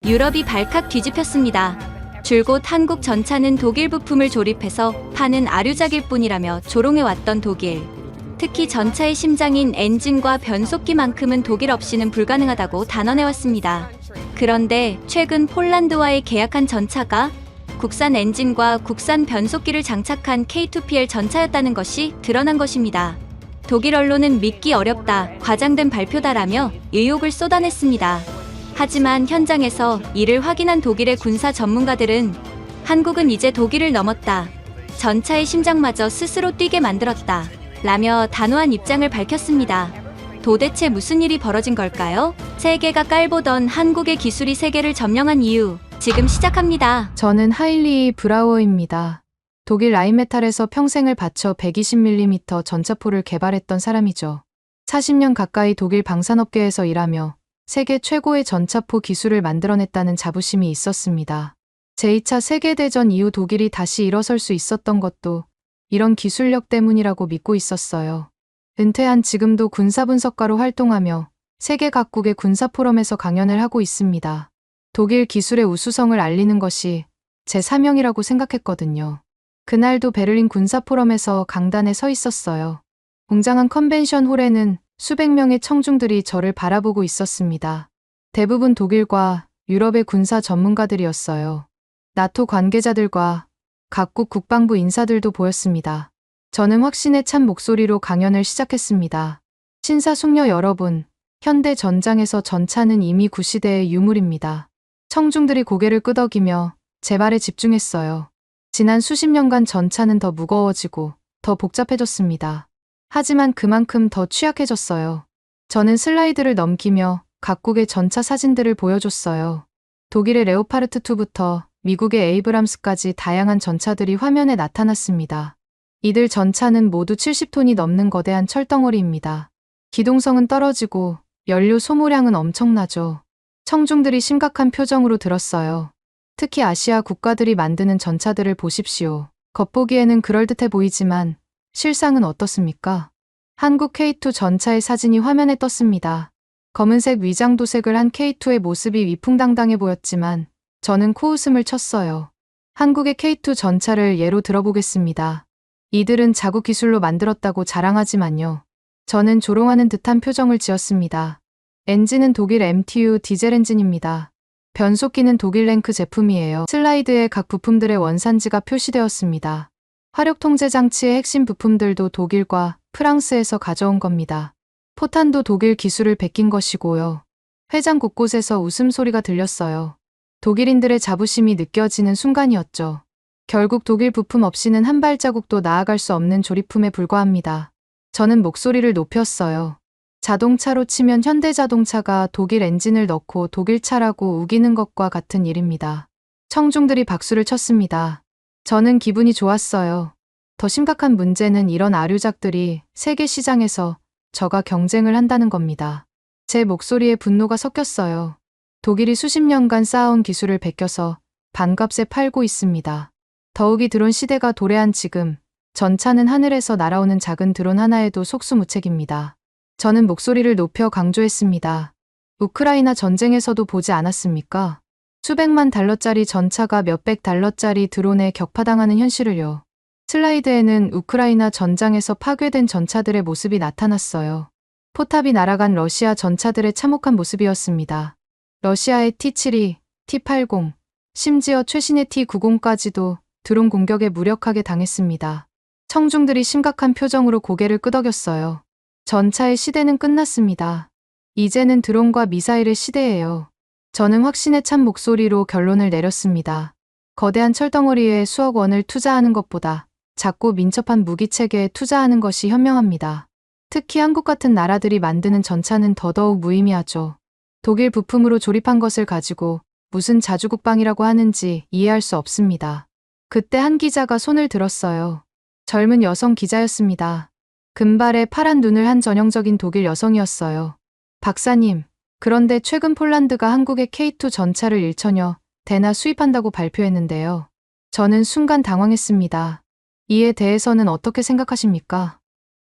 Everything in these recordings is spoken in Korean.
유럽이 발칵 뒤집혔습니다. 줄곧 한국 전차는 독일 부품을 조립해서 파는 아류작일 뿐이라며 조롱해왔던 독일. 특히 전차의 심장인 엔진과 변속기만큼은 독일 없이는 불가능하다고 단언해왔습니다. 그런데 최근 폴란드와의 계약한 전차가 국산 엔진과 국산 변속기를 장착한 K2PL 전차였다는 것이 드러난 것입니다. 독일 언론은 믿기 어렵다, 과장된 발표다라며 의혹을 쏟아냈습니다. 하지만 현장에서 이를 확인한 독일의 군사 전문가들은 한국은 이제 독일을 넘었다, 전차의 심장마저 스스로 뛰게 만들었다 라며 단호한 입장을 밝혔습니다. 도대체 무슨 일이 벌어진 걸까요? 세계가 깔보던 한국의 기술이 세계를 점령한 이유, 지금 시작합니다. 저는 하일리 브라우어입니다. 독일 라인메탈에서 평생을 바쳐 120mm 전차포를 개발했던 사람이죠. 40년 가까이 독일 방산업계에서 일하며 세계 최고의 전차포 기술을 만들어냈다는 자부심이 있었습니다. 제2차 세계대전 이후 독일이 다시 일어설 수 있었던 것도 이런 기술력 때문이라고 믿고 있었어요. 은퇴한 지금도 군사분석가로 활동하며 세계 각국의 군사포럼에서 강연을 하고 있습니다. 독일 기술의 우수성을 알리는 것이 제 사명이라고 생각했거든요. 그날도 베를린 군사포럼에서 강단에 서 있었어요. 웅장한 컨벤션 홀에는 수백 명의 청중들이 저를 바라보고 있었습니다. 대부분 독일과 유럽의 군사 전문가들이었어요. 나토 관계자들과 각국 국방부 인사들도 보였습니다. 저는 확신에 찬 목소리로 강연을 시작했습니다. 신사숙녀 여러분, 현대 전장에서 전차는 이미 구시대의 유물입니다. 청중들이 고개를 끄덕이며 제 말에 집중했어요. 지난 수십 년간 전차는 더 무거워지고 더 복잡해졌습니다. 하지만 그만큼 더 취약해졌어요. 저는 슬라이드를 넘기며 각국의 전차 사진들을 보여줬어요. 독일의 레오파르트 2부터 미국의 에이브람스까지 다양한 전차들이 화면에 나타났습니다. 이들 전차는 모두 70톤이 넘는 거대한 철덩어리입니다. 기동성은 떨어지고 연료 소모량은 엄청나죠. 청중들이 심각한 표정으로 들었어요. 특히 아시아 국가들이 만드는 전차들을 보십시오. 겉보기에는 그럴듯해 보이지만 실상은 어떻습니까? 한국 K2 전차의 사진이 화면에 떴습니다. 검은색 위장도색을 한 K2의 모습이 위풍당당해 보였지만 저는 코웃음을 쳤어요. 한국의 K2 전차를 예로 들어보겠습니다. 이들은 자국 기술로 만들었다고 자랑하지만요. 저는 조롱하는 듯한 표정을 지었습니다. 엔진은 독일 MTU 디젤 엔진입니다. 변속기는 독일 랭크 제품이에요. 슬라이드에 각 부품들의 원산지가 표시되었습니다. 화력 통제 장치의 핵심 부품들도 독일과 프랑스에서 가져온 겁니다. 포탄도 독일 기술을 베낀 것이고요. 회장 곳곳에서 웃음소리가 들렸어요. 독일인들의 자부심이 느껴지는 순간이었죠. 결국 독일 부품 없이는 한 발자국도 나아갈 수 없는 조립품에 불과합니다. 저는 목소리를 높였어요. 자동차로 치면 현대자동차가 독일 엔진을 넣고 독일차라고 우기는 것과 같은 일입니다. 청중들이 박수를 쳤습니다. 저는 기분이 좋았어요. 더 심각한 문제는 이런 아류작들이 세계 시장에서 저가 경쟁을 한다는 겁니다. 제 목소리에 분노가 섞였어요. 독일이 수십 년간 쌓아온 기술을 베껴서 반값에 팔고 있습니다. 더욱이 드론 시대가 도래한 지금 전차는 하늘에서 날아오는 작은 드론 하나에도 속수무책입니다. 저는 목소리를 높여 강조했습니다. 우크라이나 전쟁에서도 보지 않았습니까? 수백만 달러짜리 전차가 몇백 달러짜리 드론에 격파당하는 현실을요. 슬라이드에는 우크라이나 전장에서 파괴된 전차들의 모습이 나타났어요. 포탑이 날아간 러시아 전차들의 참혹한 모습이었습니다. 러시아의 T-72, T-80, 심지어 최신의 T-90까지도 드론 공격에 무력하게 당했습니다. 청중들이 심각한 표정으로 고개를 끄덕였어요. 전차의 시대는 끝났습니다. 이제는 드론과 미사일의 시대예요. 저는 확신에 찬 목소리로 결론을 내렸습니다. 거대한 철덩어리에 수억 원을 투자하는 것보다 작고 민첩한 무기체계에 투자하는 것이 현명합니다. 특히 한국 같은 나라들이 만드는 전차는 더더욱 무의미하죠. 독일 부품으로 조립한 것을 가지고 무슨 자주국방이라고 하는지 이해할 수 없습니다. 그때 한 기자가 손을 들었어요. 젊은 여성 기자였습니다. 금발에 파란 눈을 한 전형적인 독일 여성이었어요. 박사님, 그런데 최근 폴란드가 한국의 K2 전차를 1천여 대나 수입한다고 발표했는데요. 저는 순간 당황했습니다. 이에 대해서는 어떻게 생각하십니까?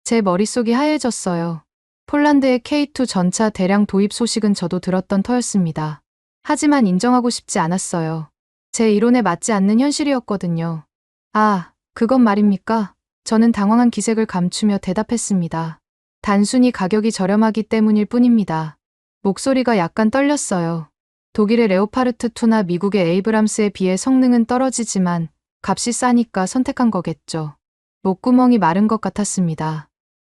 제 머릿속이 하얘졌어요. 폴란드의 K2 전차 대량 도입 소식은 저도 들었던 터였습니다. 하지만 인정하고 싶지 않았어요. 제 이론에 맞지 않는 현실이었거든요. 아, 그건 말입니까? 저는 당황한 기색을 감추며 대답했습니다. 단순히 가격이 저렴하기 때문일 뿐입니다. 목소리가 약간 떨렸어요. 독일의 레오파르트 2나 미국의 에이브람스에 비해 성능은 떨어지지만 값이 싸니까 선택한 거겠죠. 목구멍이 마른 것 같았습니다.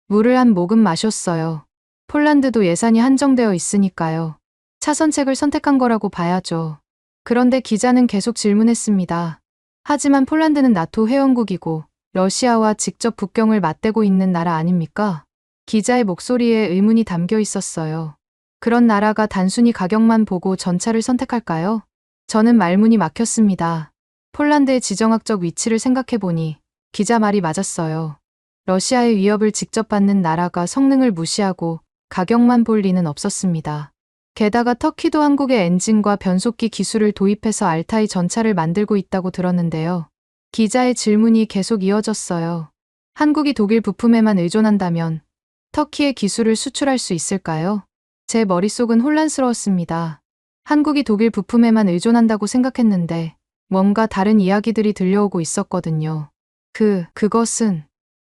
물을 한 모금 마셨어요. 폴란드도 예산이 한정되어 있으니까요. 차선책을 선택한 거라고 봐야죠. 그런데 기자는 계속 질문했습니다. 하지만 폴란드는 나토 회원국이고 러시아와 직접 국경을 맞대고 있는 나라 아닙니까? 기자의 목소리에 의문이 담겨 있었어요. 그런 나라가 단순히 가격만 보고 전차를 선택할까요? 저는 말문이 막혔습니다. 폴란드의 지정학적 위치를 생각해보니 기자 말이 맞았어요. 러시아의 위협을 직접 받는 나라가 성능을 무시하고 가격만 볼 리는 없었습니다. 게다가 터키도 한국의 엔진과 변속기 기술을 도입해서 알타이 전차를 만들고 있다고 들었는데요. 기자의 질문이 계속 이어졌어요. 한국이 독일 부품에만 의존한다면 터키의 기술을 수출할 수 있을까요? 제 머릿속은 혼란스러웠습니다. 한국이 독일 부품에만 의존한다고 생각했는데 뭔가 다른 이야기들이 들려오고 있었거든요. 그것은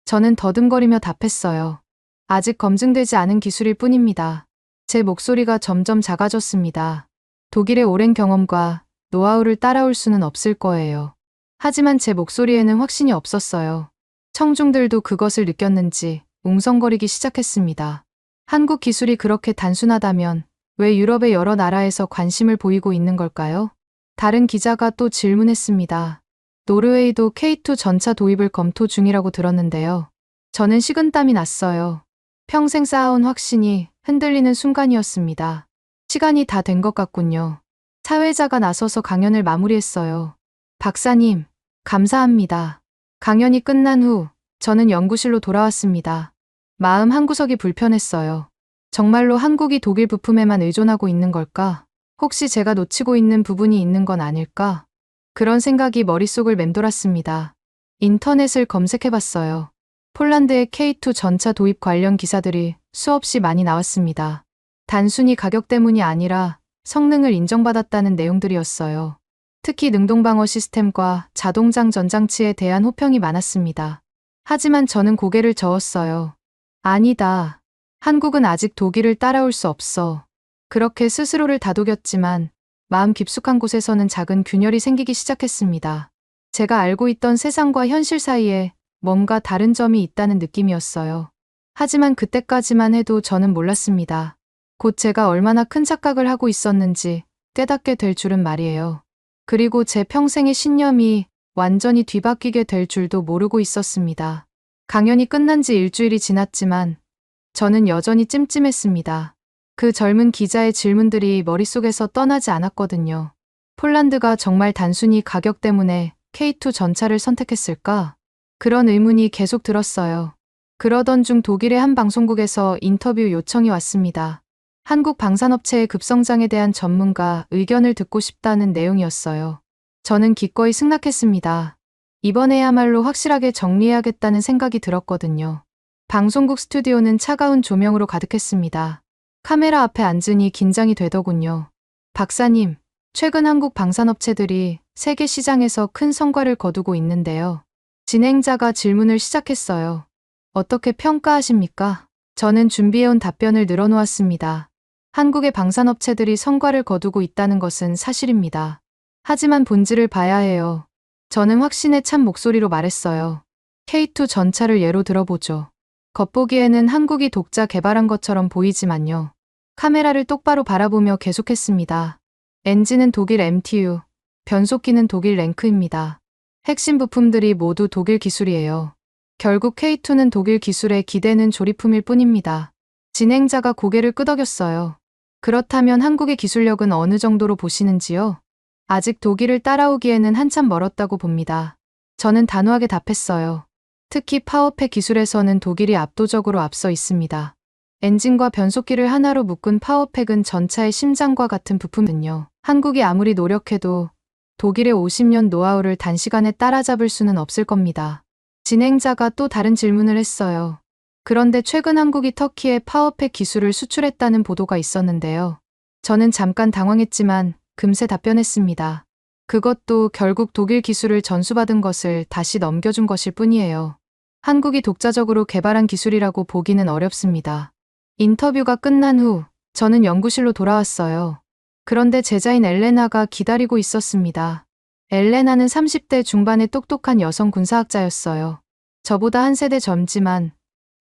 저는 더듬거리며 답했어요. 아직 검증되지 않은 기술일 뿐입니다. 제 목소리가 점점 작아졌습니다. 독일의 오랜 경험과 노하우를 따라올 수는 없을 거예요. 하지만 제 목소리에는 확신이 없었어요. 청중들도 그것을 느꼈는지 웅성거리기 시작했습니다. 한국 기술이 그렇게 단순하다면 왜 유럽의 여러 나라에서 관심을 보이고 있는 걸까요? 다른 기자가 또 질문했습니다. 노르웨이도 K2 전차 도입을 검토 중이라고 들었는데요. 저는 식은땀이 났어요. 평생 쌓아온 확신이 흔들리는 순간이었습니다. 시간이 다 된 것 같군요. 사회자가 나서서 강연을 마무리했어요. 박사님, 감사합니다. 강연이 끝난 후 저는 연구실로 돌아왔습니다. 마음 한구석이 불편했어요. 정말로 한국이 독일 부품에만 의존하고 있는 걸까? 혹시 제가 놓치고 있는 부분이 있는 건 아닐까? 그런 생각이 머릿속을 맴돌았습니다. 인터넷을 검색해봤어요. 폴란드의 K2 전차 도입 관련 기사들이 수없이 많이 나왔습니다. 단순히 가격 때문이 아니라 성능을 인정받았다는 내용들이었어요. 특히 능동방어 시스템과 자동장 전장치에 대한 호평이 많았습니다. 하지만 저는 고개를 저었어요. 아니다. 한국은 아직 독일을 따라올 수 없어. 그렇게 스스로를 다독였지만 마음 깊숙한 곳에서는 작은 균열이 생기기 시작했습니다. 제가 알고 있던 세상과 현실 사이에 뭔가 다른 점이 있다는 느낌이었어요. 하지만 그때까지만 해도 저는 몰랐습니다. 곧 제가 얼마나 큰 착각을 하고 있었는지 깨닫게 될 줄은 말이에요. 그리고 제 평생의 신념이 완전히 뒤바뀌게 될 줄도 모르고 있었습니다. 강연이 끝난 지 일주일이 지났지만 저는 여전히 찜찜했습니다. 그 젊은 기자의 질문들이 머릿속에서 떠나지 않았거든요. 폴란드가 정말 단순히 가격 때문에 K2 전차를 선택했을까? 그런 의문이 계속 들었어요. 그러던 중 독일의 한 방송국에서 인터뷰 요청이 왔습니다. 한국 방산업체의 급성장에 대한 전문가 의견을 듣고 싶다는 내용이었어요. 저는 기꺼이 승낙했습니다. 이번에야말로 확실하게 정리해야겠다는 생각이 들었거든요. 방송국 스튜디오는 차가운 조명으로 가득했습니다. 카메라 앞에 앉으니 긴장이 되더군요. 박사님, 최근 한국 방산업체들이 세계 시장에서 큰 성과를 거두고 있는데요. 진행자가 질문을 시작했어요. 어떻게 평가하십니까? 저는 준비해온 답변을 늘어놓았습니다. 한국의 방산업체들이 성과를 거두고 있다는 것은 사실입니다. 하지만 본질을 봐야 해요. 저는 확신에 찬 목소리로 말했어요. K2 전차를 예로 들어보죠. 겉보기에는 한국이 독자 개발한 것처럼 보이지만요. 카메라를 똑바로 바라보며 계속했습니다. 엔진은 독일 MTU, 변속기는 독일 랭크입니다. 핵심 부품들이 모두 독일 기술이에요. 결국 K2는 독일 기술에 기대는 조립품일 뿐입니다. 진행자가 고개를 끄덕였어요. 그렇다면 한국의 기술력은 어느 정도로 보시는지요? 아직 독일을 따라오기에는 한참 멀었다고 봅니다. 저는 단호하게 답했어요. 특히 파워팩 기술에서는 독일이 압도적으로 앞서 있습니다. 엔진과 변속기를 하나로 묶은 파워팩은 전차의 심장과 같은 부품은요. 한국이 아무리 노력해도 독일의 50년 노하우를 단시간에 따라잡을 수는 없을 겁니다. 진행자가 또 다른 질문을 했어요. 그런데 최근 한국이 터키에 파워팩 기술을 수출했다는 보도가 있었는데요. 저는 잠깐 당황했지만 금세 답변했습니다. 그것도 결국 독일 기술을 전수받은 것을 다시 넘겨준 것일 뿐이에요. 한국이 독자적으로 개발한 기술이라고 보기는 어렵습니다. 인터뷰가 끝난 후 저는 연구실로 돌아왔어요. 그런데 제자인 엘레나가 기다리고 있었습니다. 엘레나는 30대 중반의 똑똑한 여성 군사학자였어요. 저보다 한 세대 젊지만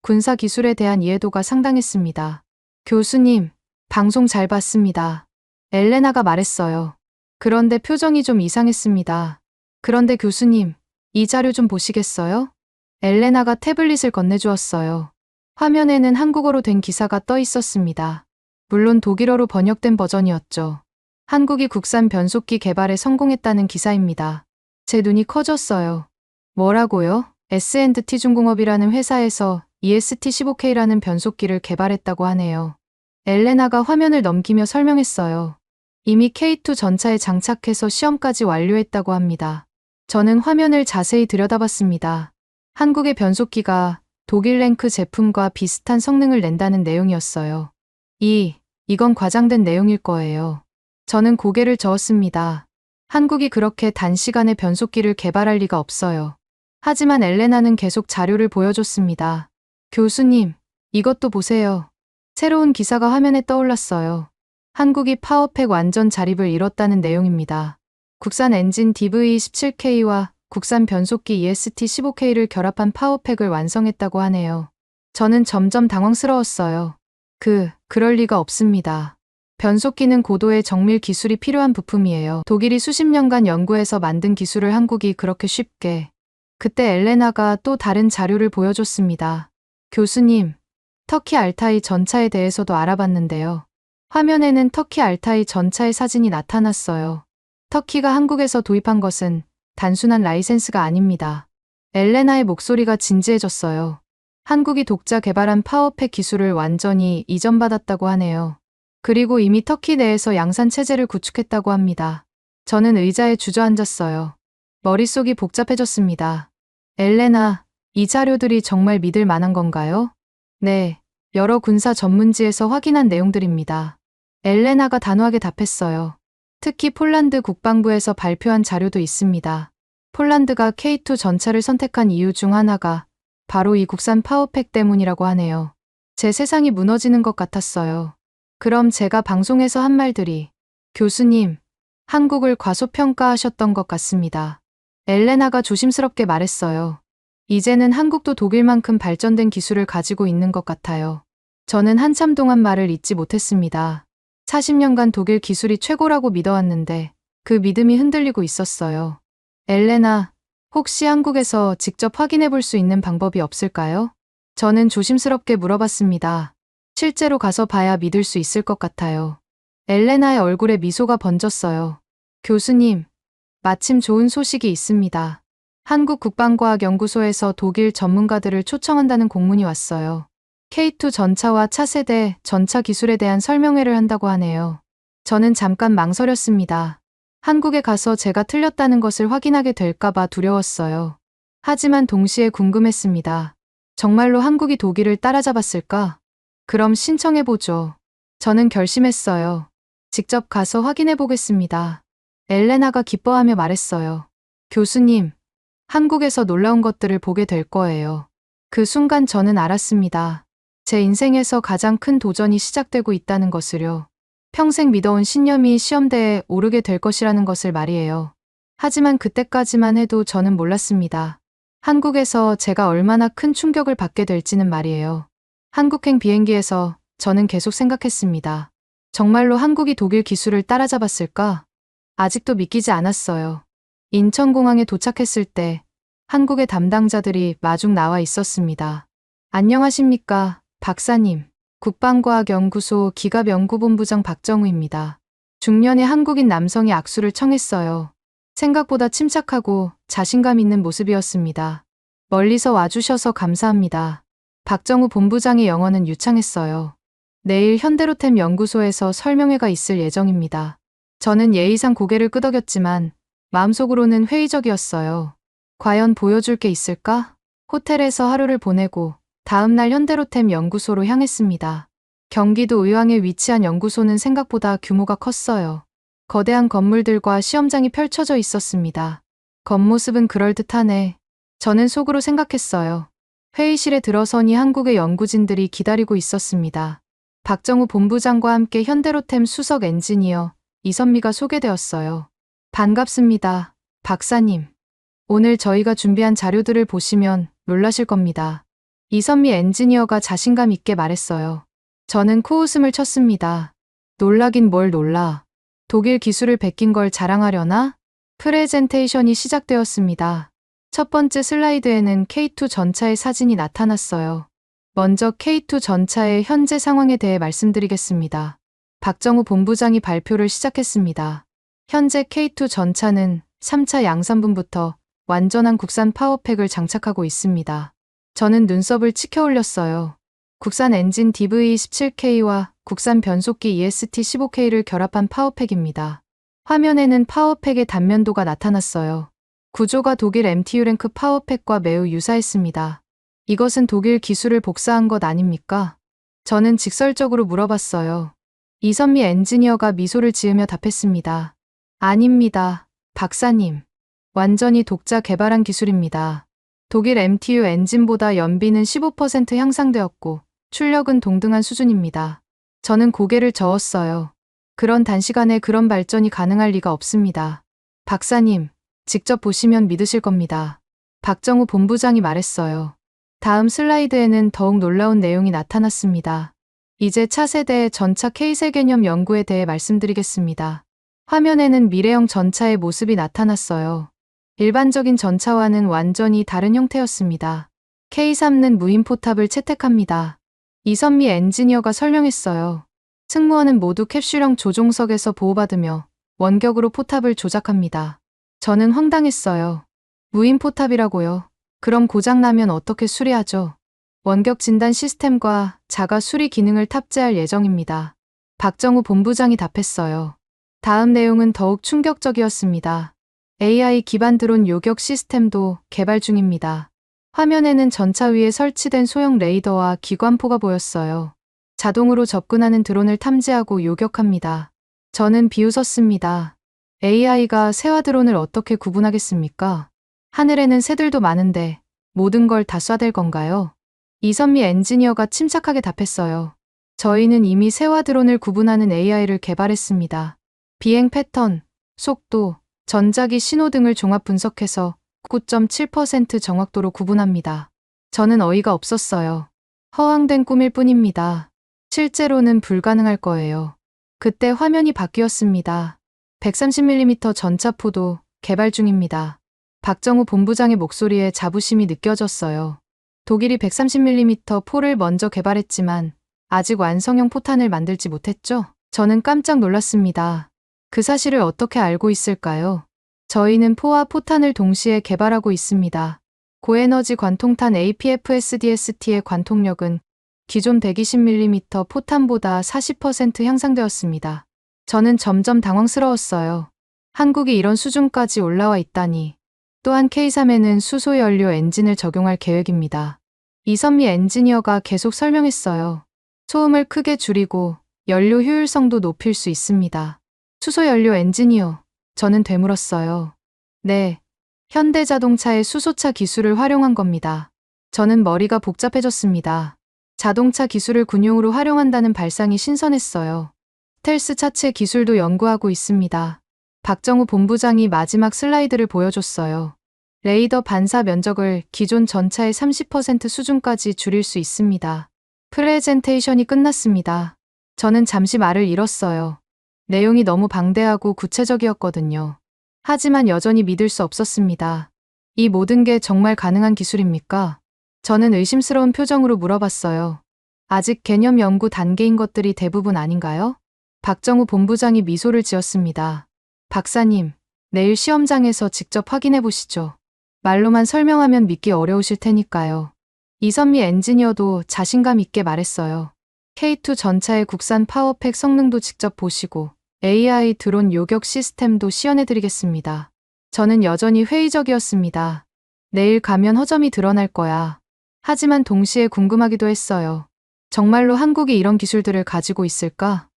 군사 기술에 대한 이해도가 상당했습니다. 교수님, 방송 잘 봤습니다. 엘레나가 말했어요. 그런데 표정이 좀 이상했습니다. 그런데 교수님, 이 자료 좀 보시겠어요? 엘레나가 태블릿을 건네주었어요. 화면에는 한국어로 된 기사가 떠 있었습니다. 물론 독일어로 번역된 버전이었죠. 한국이 국산 변속기 개발에 성공했다는 기사입니다. 제 눈이 커졌어요. 뭐라고요? S&T 중공업이라는 회사에서 EST15K라는 변속기를 개발했다고 하네요. 엘레나가 화면을 넘기며 설명했어요. 이미 K2 전차에 장착해서 시험까지 완료했다고 합니다. 저는 화면을 자세히 들여다봤습니다. 한국의 변속기가 독일 랭크 제품과 비슷한 성능을 낸다는 내용이었어요. 이건 과장된 내용일 거예요. 저는 고개를 저었습니다. 한국이 그렇게 단시간에 변속기를 개발할 리가 없어요. 하지만 엘레나는 계속 자료를 보여줬습니다. 교수님, 이것도 보세요. 새로운 기사가 화면에 떠올랐어요. 한국이 파워팩 완전 자립을 이뤘다는 내용입니다. 국산 엔진 DV17K와 국산 변속기 EST15K를 결합한 파워팩을 완성했다고 하네요. 저는 점점 당황스러웠어요. 그럴 리가 없습니다. 변속기는 고도의 정밀 기술이 필요한 부품이에요. 독일이 수십 년간 연구해서 만든 기술을 한국이 그렇게 쉽게. 그때 엘레나가 또 다른 자료를 보여줬습니다. 교수님, 터키 알타이 전차에 대해서도 알아봤는데요. 화면에는 터키 알타이 전차의 사진이 나타났어요. 터키가 한국에서 도입한 것은 단순한 라이센스가 아닙니다. 엘레나의 목소리가 진지해졌어요. 한국이 독자 개발한 파워팩 기술을 완전히 이전받았다고 하네요. 그리고 이미 터키 내에서 양산 체제를 구축했다고 합니다. 저는 의자에 주저앉았어요. 머릿속이 복잡해졌습니다. 엘레나, 이 자료들이 정말 믿을 만한 건가요? 네, 여러 군사 전문지에서 확인한 내용들입니다. 엘레나가 단호하게 답했어요. 특히 폴란드 국방부에서 발표한 자료도 있습니다. 폴란드가 K2 전차를 선택한 이유 중 하나가 바로 이 국산 파워팩 때문이라고 하네요. 제 세상이 무너지는 것 같았어요. 그럼 제가 방송에서 한 말들이 교수님, 한국을 과소평가하셨던 것 같습니다. 엘레나가 조심스럽게 말했어요. 이제는 한국도 독일만큼 발전된 기술을 가지고 있는 것 같아요. 저는 한참 동안 말을 잇지 못했습니다. 40년간 독일 기술이 최고라고 믿어왔는데 그 믿음이 흔들리고 있었어요. 엘레나, 혹시 한국에서 직접 확인해 볼 수 있는 방법이 없을까요? 저는 조심스럽게 물어봤습니다. 실제로 가서 봐야 믿을 수 있을 것 같아요. 엘레나의 얼굴에 미소가 번졌어요. 교수님, 마침 좋은 소식이 있습니다. 한국국방과학연구소에서 독일 전문가들을 초청한다는 공문이 왔어요. K2 전차와 차세대 전차 기술에 대한 설명회를 한다고 하네요. 저는 잠깐 망설였습니다. 한국에 가서 제가 틀렸다는 것을 확인하게 될까봐 두려웠어요. 하지만 동시에 궁금했습니다. 정말로 한국이 독일을 따라잡았을까? 그럼 신청해보죠. 저는 결심했어요. 직접 가서 확인해보겠습니다. 엘레나가 기뻐하며 말했어요. 교수님, 한국에서 놀라운 것들을 보게 될 거예요. 그 순간 저는 알았습니다. 제 인생에서 가장 큰 도전이 시작되고 있다는 것을요. 평생 믿어온 신념이 시험대에 오르게 될 것이라는 것을 말이에요. 하지만 그때까지만 해도 저는 몰랐습니다. 한국에서 제가 얼마나 큰 충격을 받게 될지는 말이에요. 한국행 비행기에서 저는 계속 생각했습니다. 정말로 한국이 독일 기술을 따라잡았을까? 아직도 믿기지 않았어요. 인천공항에 도착했을 때 한국의 담당자들이 마중 나와 있었습니다. 안녕하십니까, 박사님. 국방과학연구소 기갑연구본부장 박정우입니다. 중년의 한국인 남성이 악수를 청했어요. 생각보다 침착하고 자신감 있는 모습이었습니다. 멀리서 와주셔서 감사합니다. 박정우 본부장의 영어는 유창했어요. 내일 현대로템 연구소에서 설명회가 있을 예정입니다. 저는 예의상 고개를 끄덕였지만 마음속으로는 회의적이었어요. 과연 보여줄 게 있을까? 호텔에서 하루를 보내고 다음날 현대로템 연구소로 향했습니다. 경기도 의왕에 위치한 연구소는 생각보다 규모가 컸어요. 거대한 건물들과 시험장이 펼쳐져 있었습니다. 겉모습은 그럴듯하네. 저는 속으로 생각했어요. 회의실에 들어서니 한국의 연구진들이 기다리고 있었습니다. 박정우 본부장과 함께 현대로템 수석 엔지니어 이선미가 소개되었어요. 반갑습니다, 박사님. 오늘 저희가 준비한 자료들을 보시면 놀라실 겁니다. 이선미 엔지니어가 자신감 있게 말했어요. 저는 코웃음을 쳤습니다. 놀라긴 뭘 놀라. 독일 기술을 베낀 걸 자랑하려나? 프레젠테이션이 시작되었습니다. 첫 번째 슬라이드에는 K2 전차의 사진이 나타났어요. 먼저 K2 전차의 현재 상황에 대해 말씀드리겠습니다. 박정우 본부장이 발표를 시작했습니다. 현재 K2 전차는 3차 양산분부터 완전한 국산 파워팩을 장착하고 있습니다. 저는 눈썹을 치켜 올렸어요. 국산 엔진 DV17K와 국산 변속기 EST15K를 결합한 파워팩입니다. 화면에는 파워팩의 단면도가 나타났어요. 구조가 독일 MTU 랭크 파워팩과 매우 유사했습니다. 이것은 독일 기술을 복사한 것 아닙니까? 저는 직설적으로 물어봤어요. 이선미 엔지니어가 미소를 지으며 답했습니다. 아닙니다, 박사님. 완전히 독자 개발한 기술입니다. 독일 MTU 엔진보다 연비는 15% 향상되었고 출력은 동등한 수준입니다. 저는 고개를 저었어요. 그런 단시간에 그런 발전이 가능할 리가 없습니다. 박사님, 직접 보시면 믿으실 겁니다. 박정우 본부장이 말했어요. 다음 슬라이드에는 더욱 놀라운 내용이 나타났습니다. 이제 차세대 전차 K세 개념 연구에 대해 말씀드리겠습니다. 화면에는 미래형 전차의 모습이 나타났어요. 일반적인 전차와는 완전히 다른 형태였습니다. K3는 무인 포탑을 채택합니다. 이선미 엔지니어가 설명했어요. 승무원은 모두 캡슐형 조종석에서 보호받으며 원격으로 포탑을 조작합니다. 저는 황당했어요. 무인 포탑이라고요? 그럼 고장나면 어떻게 수리하죠? 원격 진단 시스템과 자가 수리 기능을 탑재할 예정입니다. 박정우 본부장이 답했어요. 다음 내용은 더욱 충격적이었습니다. AI 기반 드론 요격 시스템도 개발 중입니다. 화면에는 전차 위에 설치된 소형 레이더와 기관포가 보였어요. 자동으로 접근하는 드론을 탐지하고 요격합니다. 저는 비웃었습니다. AI가 새와 드론을 어떻게 구분하겠습니까? 하늘에는 새들도 많은데 모든 걸 다 쏴댈 건가요? 이선미 엔지니어가 침착하게 답했어요. 저희는 이미 새와 드론을 구분하는 AI를 개발했습니다. 비행 패턴, 속도, 전자기 신호등을 종합 분석해서 9.7% 정확도로 구분합니다. 저는 어이가 없었어요. 허황된 꿈일 뿐입니다. 실제로는 불가능할 거예요. 그때 화면이 바뀌었습니다. 130mm 전차포도 개발 중입니다. 박정우 본부장의 목소리에 자부심이 느껴졌어요. 독일이 130mm 포를 먼저 개발했지만 아직 완성형 포탄을 만들지 못했죠? 저는 깜짝 놀랐습니다. 그 사실을 어떻게 알고 있을까요? 저희는 포와 포탄을 동시에 개발하고 있습니다. 고에너지 관통탄 APFSDST의 관통력은 기존 120mm 포탄보다 40% 향상되었습니다. 저는 점점 당황스러웠어요. 한국이 이런 수준까지 올라와 있다니. 또한 K3에는 수소연료 엔진을 적용할 계획입니다. 이선미 엔지니어가 계속 설명했어요. 소음을 크게 줄이고 연료 효율성도 높일 수 있습니다. 수소연료 엔지니어, 저는 되물었어요. 네, 현대자동차의 수소차 기술을 활용한 겁니다. 저는 머리가 복잡해졌습니다. 자동차 기술을 군용으로 활용한다는 발상이 신선했어요. 스텔스 차체 기술도 연구하고 있습니다. 박정우 본부장이 마지막 슬라이드를 보여줬어요. 레이더 반사 면적을 기존 전차의 30% 수준까지 줄일 수 있습니다. 프레젠테이션이 끝났습니다. 저는 잠시 말을 잃었어요. 내용이 너무 방대하고 구체적이었거든요. 하지만 여전히 믿을 수 없었습니다. 이 모든 게 정말 가능한 기술입니까? 저는 의심스러운 표정으로 물어봤어요. 아직 개념 연구 단계인 것들이 대부분 아닌가요? 박정우 본부장이 미소를 지었습니다. 박사님, 내일 시험장에서 직접 확인해 보시죠. 말로만 설명하면 믿기 어려우실 테니까요. 이선미 엔지니어도 자신감 있게 말했어요. K2 전차의 국산 파워팩 성능도 직접 보시고 AI 드론 요격 시스템도 시연해드리겠습니다. 저는 여전히 회의적이었습니다. 내일 가면 허점이 드러날 거야. 하지만 동시에 궁금하기도 했어요. 정말로 한국이 이런 기술들을 가지고 있을까?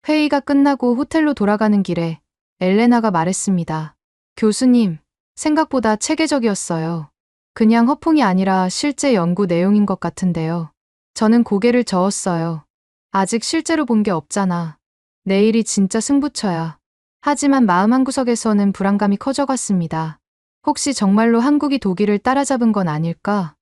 회의가 끝나고 호텔로 돌아가는 길에 엘레나가 말했습니다. 교수님, 생각보다 체계적이었어요. 그냥 허풍이 아니라 실제 연구 내용인 것 같은데요. 저는 고개를 저었어요. 아직 실제로 본 게 없잖아. 내일이 진짜 승부처야. 하지만 마음 한구석에서는 불안감이 커져갔습니다. 혹시 정말로 한국이 독일을 따라잡은 건 아닐까?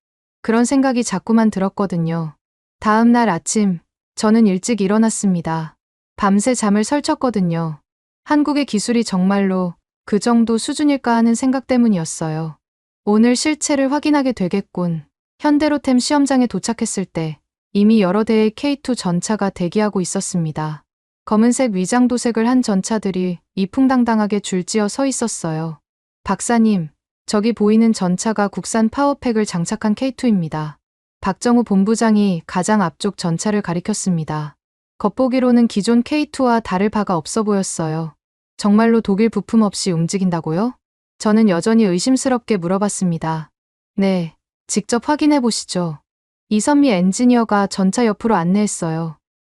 그런 생각이 자꾸만 들었거든요. 다음 날 아침, 저는 일찍 일어났습니다. 밤새 잠을 설쳤거든요. 한국의 기술이 정말로 그 정도 수준일까 하는 생각 때문이었어요. 오늘 실체를 확인하게 되겠군. 현대로템 시험장에 도착했을 때 이미 여러 대의 K2 전차가 대기하고 있었습니다. 검은색 위장 도색을 한 전차들이 이풍당당하게 줄지어 서 있었어요. 박사님, 저기 보이는 전차가 국산 파워팩을 장착한 K2입니다. 박정우 본부장이 가장 앞쪽 전차를 가리켰습니다. 겉보기로는 기존 K2와 다를 바가 없어 보였어요. 정말로 독일 부품 없이 움직인다고요? 저는 여전히 의심스럽게 물어봤습니다. 네, 직접 확인해 보시죠. 이선미 엔지니어가 전차 옆으로 안내했어요.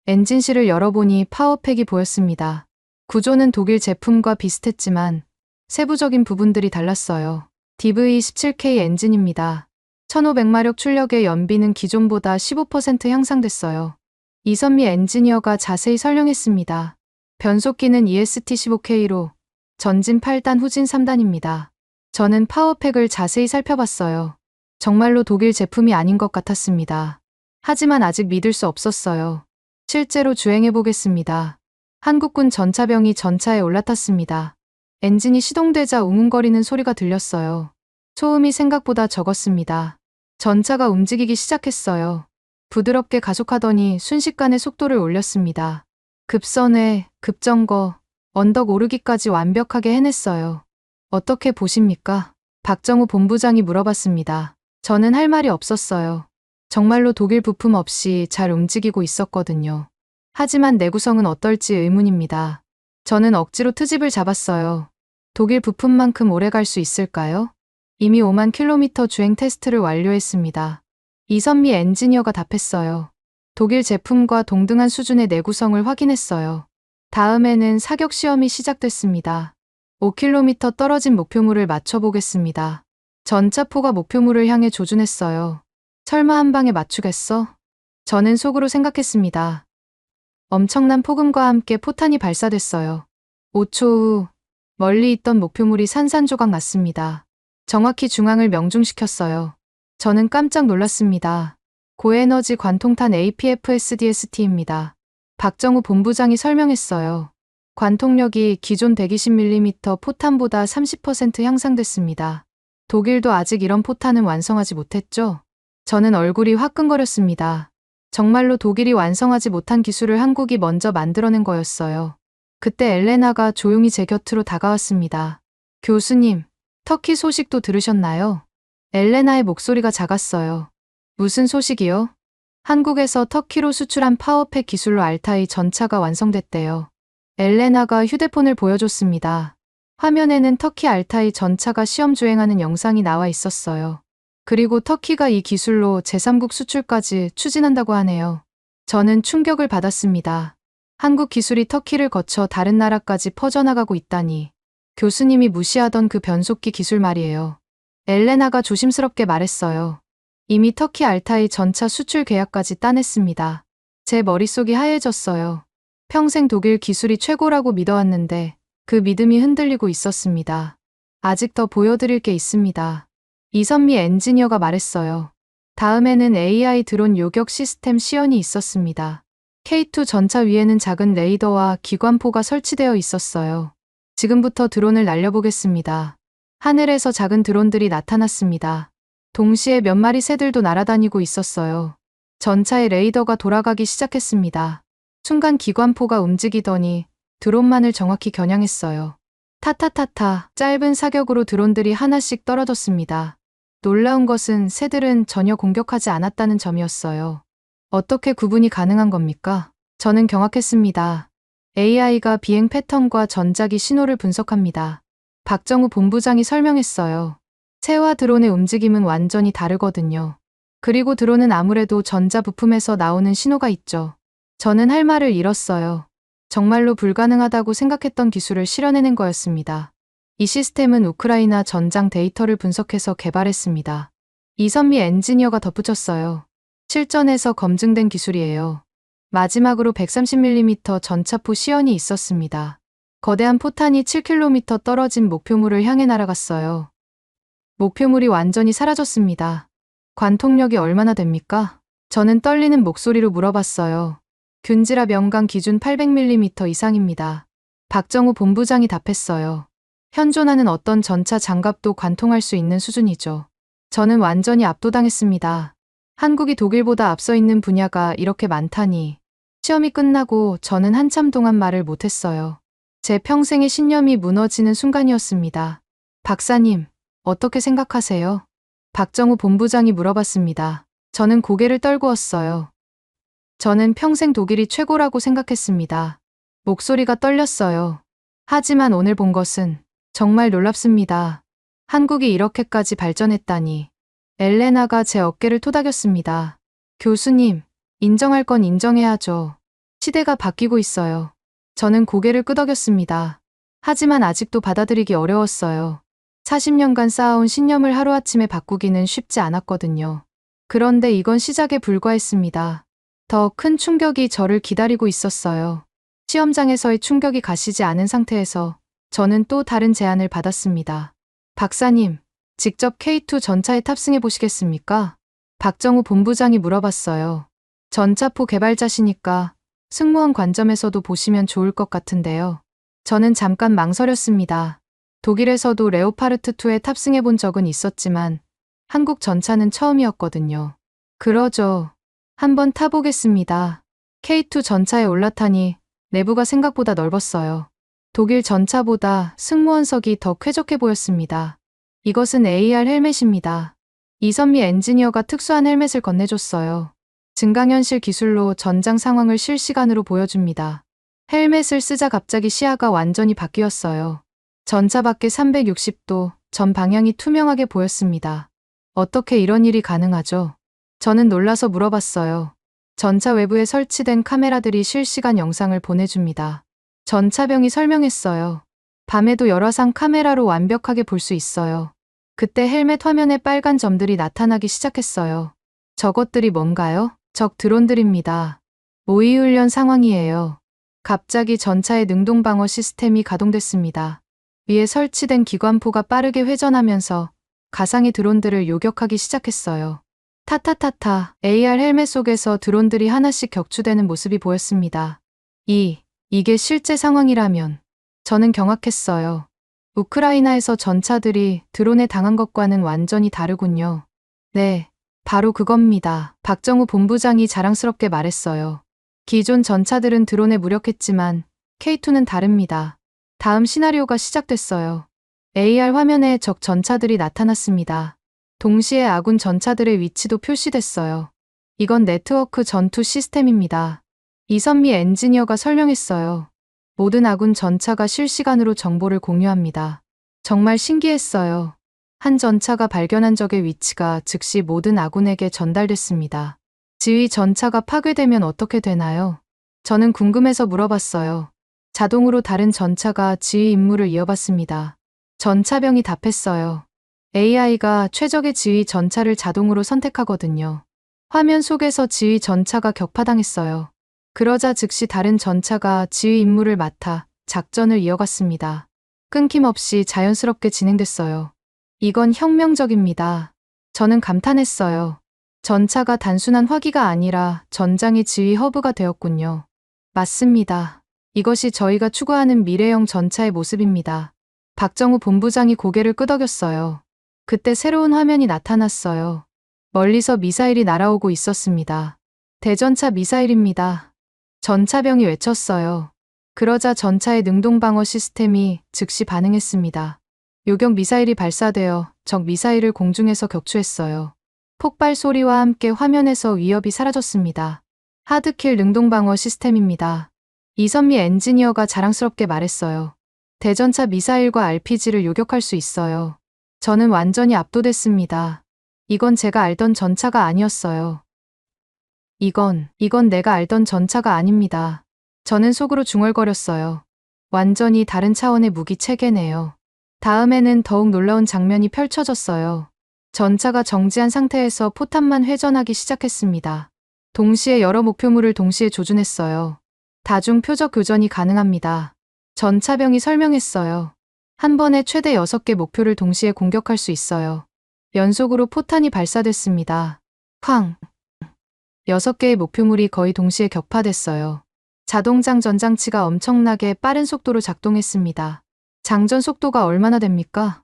엔진실을 열어보니 파워팩이 보였습니다. 구조는 독일 제품과 비슷했지만 세부적인 부분들이 달랐어요. DV17K 엔진입니다. 1500마력 출력의 연비는 기존보다 15% 향상됐어요. 이선미 엔지니어가 자세히 설명했습니다. 변속기는 EST15K로 전진 8단 후진 3단입니다. 저는 파워팩을 자세히 살펴봤어요. 정말로 독일 제품이 아닌 것 같았습니다. 하지만 아직 믿을 수 없었어요. 실제로 주행해 보겠습니다. 한국군 전차병이 전차에 올라탔습니다. 엔진이 시동되자 웅웅거리는 소리가 들렸어요. 소음이 생각보다 적었습니다. 전차가 움직이기 시작했어요. 부드럽게 가속하더니 순식간에 속도를 올렸습니다. 급선회, 급정거, 언덕 오르기까지 완벽하게 해냈어요. 어떻게 보십니까? 박정우 본부장이 물어봤습니다. 저는 할 말이 없었어요. 정말로 독일 부품 없이 잘 움직이고 있었거든요. 하지만 내구성은 어떨지 의문입니다. 저는 억지로 트집을 잡았어요. 독일 부품만큼 오래 갈 수 있을까요? 이미 5만 킬로미터 주행 테스트를 완료했습니다. 이선미 엔지니어가 답했어요. 독일 제품과 동등한 수준의 내구성을 확인했어요. 다음에는 사격 시험이 시작됐습니다. 5km 떨어진 목표물을 맞춰보겠습니다. 전차포가 목표물을 향해 조준했어요. 설마 한 방에 맞추겠어? 저는 속으로 생각했습니다. 엄청난 폭음과 함께 포탄이 발사됐어요. 5초 후 멀리 있던 목표물이 산산조각 났습니다. 정확히 중앙을 명중시켰어요. 저는 깜짝 놀랐습니다. 고에너지 관통탄 APFSDST입니다. 박정우 본부장이 설명했어요. 관통력이 기존 120mm 포탄보다 30% 향상됐습니다. 독일도 아직 이런 포탄은 완성하지 못했죠? 저는 얼굴이 화끈거렸습니다. 정말로 독일이 완성하지 못한 기술을 한국이 먼저 만들어낸 거였어요. 그때 엘레나가 조용히 제 곁으로 다가왔습니다. 교수님, 터키 소식도 들으셨나요? 엘레나의 목소리가 작았어요. 무슨 소식이요? 한국에서 터키로 수출한 파워팩 기술로 알타이 전차가 완성됐대요. 엘레나가 휴대폰을 보여줬습니다. 화면에는 터키 알타이 전차가 시험 주행하는 영상이 나와 있었어요. 그리고 터키가 이 기술로 제3국 수출까지 추진한다고 하네요. 저는 충격을 받았습니다. 한국 기술이 터키를 거쳐 다른 나라까지 퍼져나가고 있다니. 교수님이 무시하던 그 변속기 기술 말이에요. 엘레나가 조심스럽게 말했어요. 이미 터키 알타이 전차 수출 계약까지 따냈습니다. 제 머릿속이 하얘졌어요. 평생 독일 기술이 최고라고 믿어왔는데 그 믿음이 흔들리고 있었습니다. 아직 더 보여드릴 게 있습니다. 이선미 엔지니어가 말했어요. 다음에는 AI 드론 요격 시스템 시연이 있었습니다. K2 전차 위에는 작은 레이더와 기관포가 설치되어 있었어요. 지금부터 드론을 날려보겠습니다. 하늘에서 작은 드론들이 나타났습니다. 동시에 몇 마리 새들도 날아다니고 있었어요. 전차의 레이더가 돌아가기 시작했습니다. 순간 기관포가 움직이더니 드론만을 정확히 겨냥했어요. 타타타타 짧은 사격으로 드론들이 하나씩 떨어졌습니다. 놀라운 것은 새들은 전혀 공격하지 않았다는 점이었어요. 어떻게 구분이 가능한 겁니까? 저는 경악했습니다. AI가 비행 패턴과 전자기 신호를 분석합니다. 박정우 본부장이 설명했어요. 새와 드론의 움직임은 완전히 다르거든요. 그리고 드론은 아무래도 전자 부품에서 나오는 신호가 있죠. 저는 할 말을 잃었어요. 정말로 불가능하다고 생각했던 기술을 실현해낸 거였습니다. 이 시스템은 우크라이나 전장 데이터를 분석해서 개발했습니다. 이선미 엔지니어가 덧붙였어요. 실전에서 검증된 기술이에요. 마지막으로 130mm 전차포 시연이 있었습니다. 거대한 포탄이 7km 떨어진 목표물을 향해 날아갔어요. 목표물이 완전히 사라졌습니다. 관통력이 얼마나 됩니까? 저는 떨리는 목소리로 물어봤어요. 균지라 명강 기준 800mm 이상입니다. 박정우 본부장이 답했어요. 현존하는 어떤 전차 장갑도 관통할 수 있는 수준이죠. 저는 완전히 압도당했습니다. 한국이 독일보다 앞서 있는 분야가 이렇게 많다니. 시험이 끝나고 저는 한참 동안 말을 못했어요. 제 평생의 신념이 무너지는 순간이었습니다. 박사님, 어떻게 생각하세요? 박정우 본부장이 물어봤습니다. 저는 고개를 떨구었어요. 저는 평생 독일이 최고라고 생각했습니다. 목소리가 떨렸어요. 하지만 오늘 본 것은 정말 놀랍습니다. 한국이 이렇게까지 발전했다니. 엘레나가 제 어깨를 토닥였습니다. 교수님, 인정할 건 인정해야죠. 시대가 바뀌고 있어요. 저는 고개를 끄덕였습니다. 하지만 아직도 받아들이기 어려웠어요. 40년간 쌓아온 신념을 하루아침에 바꾸기는 쉽지 않았거든요. 그런데 이건 시작에 불과했습니다. 더 큰 충격이 저를 기다리고 있었어요. 시험장에서의 충격이 가시지 않은 상태에서 저는 또 다른 제안을 받았습니다. 박사님, 직접 K2 전차에 탑승해 보시겠습니까? 박정우 본부장이 물어봤어요. 전차포 개발자시니까 승무원 관점에서도 보시면 좋을 것 같은데요. 저는 잠깐 망설였습니다. 독일에서도 레오파르트2에 탑승해 본 적은 있었지만 한국 전차는 처음이었거든요. 그러죠. 한번 타보겠습니다. K2 전차에 올라타니 내부가 생각보다 넓었어요. 독일 전차보다 승무원석이 더 쾌적해 보였습니다. 이것은 AR 헬멧입니다. 이선미 엔지니어가 특수한 헬멧을 건네줬어요. 증강현실 기술로 전장 상황을 실시간으로 보여줍니다. 헬멧을 쓰자 갑자기 시야가 완전히 바뀌었어요. 전차 밖에 360도 전 방향이 투명하게 보였습니다. 어떻게 이런 일이 가능하죠? 저는 놀라서 물어봤어요. 전차 외부에 설치된 카메라들이 실시간 영상을 보내줍니다. 전차병이 설명했어요. 밤에도 열화상 카메라로 완벽하게 볼 수 있어요. 그때 헬멧 화면에 빨간 점들이 나타나기 시작했어요. 저것들이 뭔가요? 적 드론들입니다. 모의훈련 상황이에요. 갑자기 전차의 능동방어 시스템이 가동됐습니다. 위에 설치된 기관포가 빠르게 회전하면서 가상의 드론들을 요격하기 시작했어요. 타타타타, AR 헬멧 속에서 드론들이 하나씩 격추되는 모습이 보였습니다. 이게 실제 상황이라면 저는 경악했어요. 우크라이나에서 전차들이 드론에 당한 것과는 완전히 다르군요. 네, 바로 그겁니다. 박정우 본부장이 자랑스럽게 말했어요. 기존 전차들은 드론에 무력했지만 K2는 다릅니다. 다음 시나리오가 시작됐어요. AR 화면에 적 전차들이 나타났습니다. 동시에 아군 전차들의 위치도 표시됐어요. 이건 네트워크 전투 시스템입니다. 이선미 엔지니어가 설명했어요. 모든 아군 전차가 실시간으로 정보를 공유합니다. 정말 신기했어요. 한 전차가 발견한 적의 위치가 즉시 모든 아군에게 전달됐습니다. 지휘 전차가 파괴되면 어떻게 되나요? 저는 궁금해서 물어봤어요. 자동으로 다른 전차가 지휘 임무를 이어받습니다. 전차병이 답했어요. AI가 최적의 지휘 전차를 자동으로 선택하거든요. 화면 속에서 지휘 전차가 격파당했어요. 그러자 즉시 다른 전차가 지휘 임무를 맡아 작전을 이어갔습니다. 끊김없이 자연스럽게 진행됐어요. 이건 혁명적입니다. 저는 감탄했어요. 전차가 단순한 화기가 아니라 전장의 지휘 허브가 되었군요. 맞습니다. 이것이 저희가 추구하는 미래형 전차의 모습입니다. 박정우 본부장이 고개를 끄덕였어요. 그때 새로운 화면이 나타났어요. 멀리서 미사일이 날아오고 있었습니다. 대전차 미사일입니다. 전차병이 외쳤어요. 그러자 전차의 능동방어 시스템이 즉시 반응했습니다. 요격 미사일이 발사되어 적 미사일을 공중에서 격추했어요. 폭발 소리와 함께 화면에서 위협이 사라졌습니다. 하드킬 능동방어 시스템입니다. 이선미 엔지니어가 자랑스럽게 말했어요. 대전차 미사일과 RPG를 요격할 수 있어요. 저는 완전히 압도됐습니다. 이건 제가 알던 전차가 아니었어요. 이건 내가 알던 전차가 아닙니다. 저는 속으로 중얼거렸어요. 완전히 다른 차원의 무기 체계네요. 다음에는 더욱 놀라운 장면이 펼쳐졌어요. 전차가 정지한 상태에서 포탄만 회전하기 시작했습니다. 동시에 여러 목표물을 동시에 조준했어요. 다중 표적 교전이 가능합니다. 전차병이 설명했어요. 한 번에 최대 6개 목표를 동시에 공격할 수 있어요. 연속으로 포탄이 발사됐습니다. 쾅! 6개의 목표물이 거의 동시에 격파됐어요. 자동장 전장치가 엄청나게 빠른 속도로 작동했습니다. 장전 속도가 얼마나 됩니까?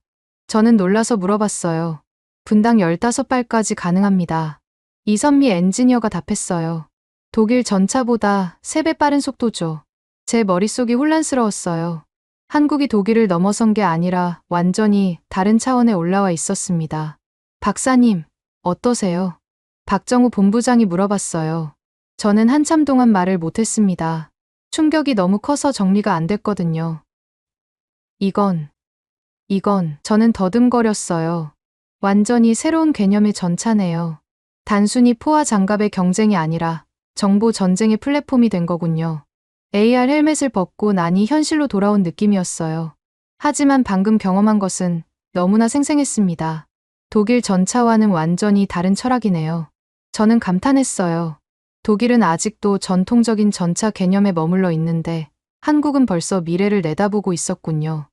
저는 놀라서 물어봤어요. 분당 15발까지 가능합니다. 이선미 엔지니어가 답했어요. 독일 전차보다 3배 빠른 속도죠. 제 머릿속이 혼란스러웠어요. 한국이 독일을 넘어선 게 아니라 완전히 다른 차원에 올라와 있었습니다. 박사님, 어떠세요? 박정우 본부장이 물어봤어요. 저는 한참 동안 말을 못했습니다. 충격이 너무 커서 정리가 안 됐거든요. 이건, 저는 더듬거렸어요. 완전히 새로운 개념의 전차네요. 단순히 포와 장갑의 경쟁이 아니라 정보 전쟁의 플랫폼이 된 거군요. AR 헬멧을 벗고 나니 현실로 돌아온 느낌이었어요. 하지만 방금 경험한 것은 너무나 생생했습니다. 독일 전차와는 완전히 다른 철학이네요. 저는 감탄했어요. 독일은 아직도 전통적인 전차 개념에 머물러 있는데 한국은 벌써 미래를 내다보고 있었군요.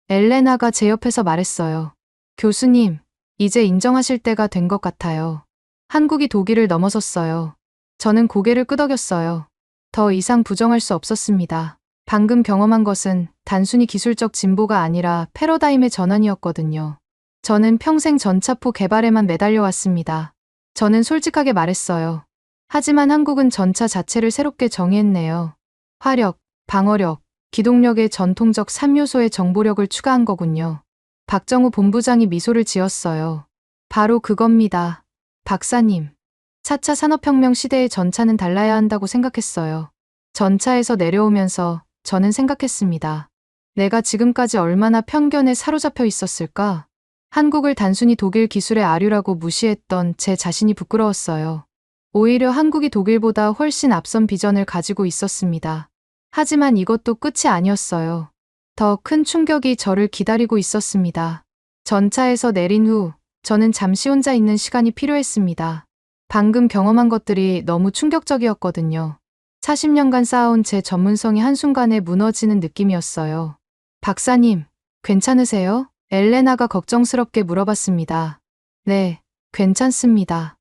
엘레나가 제 옆에서 말했어요. 교수님, 이제 인정하실 때가 된 것 같아요. 한국이 독일을 넘어섰어요. 저는 고개를 끄덕였어요. 더 이상 부정할 수 없었습니다. 방금 경험한 것은 단순히 기술적 진보가 아니라 패러다임의 전환이었거든요. 저는 평생 전차포 개발에만 매달려 왔습니다. 저는 솔직하게 말했어요. 하지만 한국은 전차 자체를 새롭게 정의했네요. 화력, 방어력, 기동력의 전통적 3요소의 정보력을 추가한 거군요. 박정우 본부장이 미소를 지었어요. 바로 그겁니다. 박사님. 4차 산업혁명 시대의 전차는 달라야 한다고 생각했어요. 전차에서 내려오면서 저는 생각했습니다. 내가 지금까지 얼마나 편견에 사로잡혀 있었을까? 한국을 단순히 독일 기술의 아류라고 무시했던 제 자신이 부끄러웠어요. 오히려 한국이 독일보다 훨씬 앞선 비전을 가지고 있었습니다. 하지만 이것도 끝이 아니었어요. 더 큰 충격이 저를 기다리고 있었습니다. 전차에서 내린 후 저는 잠시 혼자 있는 시간이 필요했습니다. 방금 경험한 것들이 너무 충격적이었거든요. 40년간 쌓아온 제 전문성이 한순간에 무너지는 느낌이었어요. 박사님, 괜찮으세요? 엘레나가 걱정스럽게 물어봤습니다. 네, 괜찮습니다.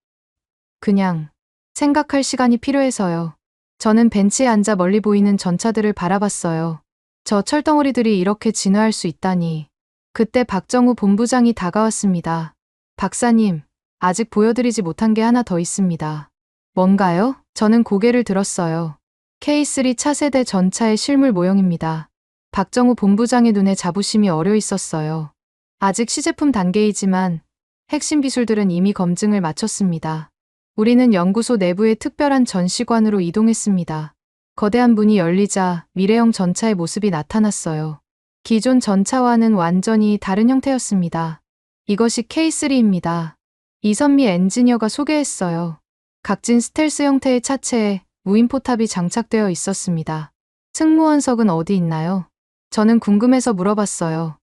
그냥 생각할 시간이 필요해서요. 저는 벤치에 앉아 멀리 보이는 전차들을 바라봤어요. 저 철덩어리들이 이렇게 진화할 수 있다니. 그때 박정우 본부장이 다가왔습니다. 박사님, 아직 보여드리지 못한 게 하나 더 있습니다. 뭔가요? 저는 고개를 들었어요. K3 차세대 전차의 실물 모형입니다. 박정우 본부장의 눈에 자부심이 어려 있었어요. 아직 시제품 단계이지만 핵심 기술들은 이미 검증을 마쳤습니다. 우리는 연구소 내부의 특별한 전시관으로 이동했습니다. 거대한 문이 열리자 미래형 전차의 모습이 나타났어요. 기존 전차와는 완전히 다른 형태였습니다. 이것이 K3입니다. 이선미 엔지니어가 소개했어요. 각진 스텔스 형태의 차체에 무인 포탑이 장착되어 있었습니다. 승무원석은 어디 있나요? 저는 궁금해서 물어봤어요.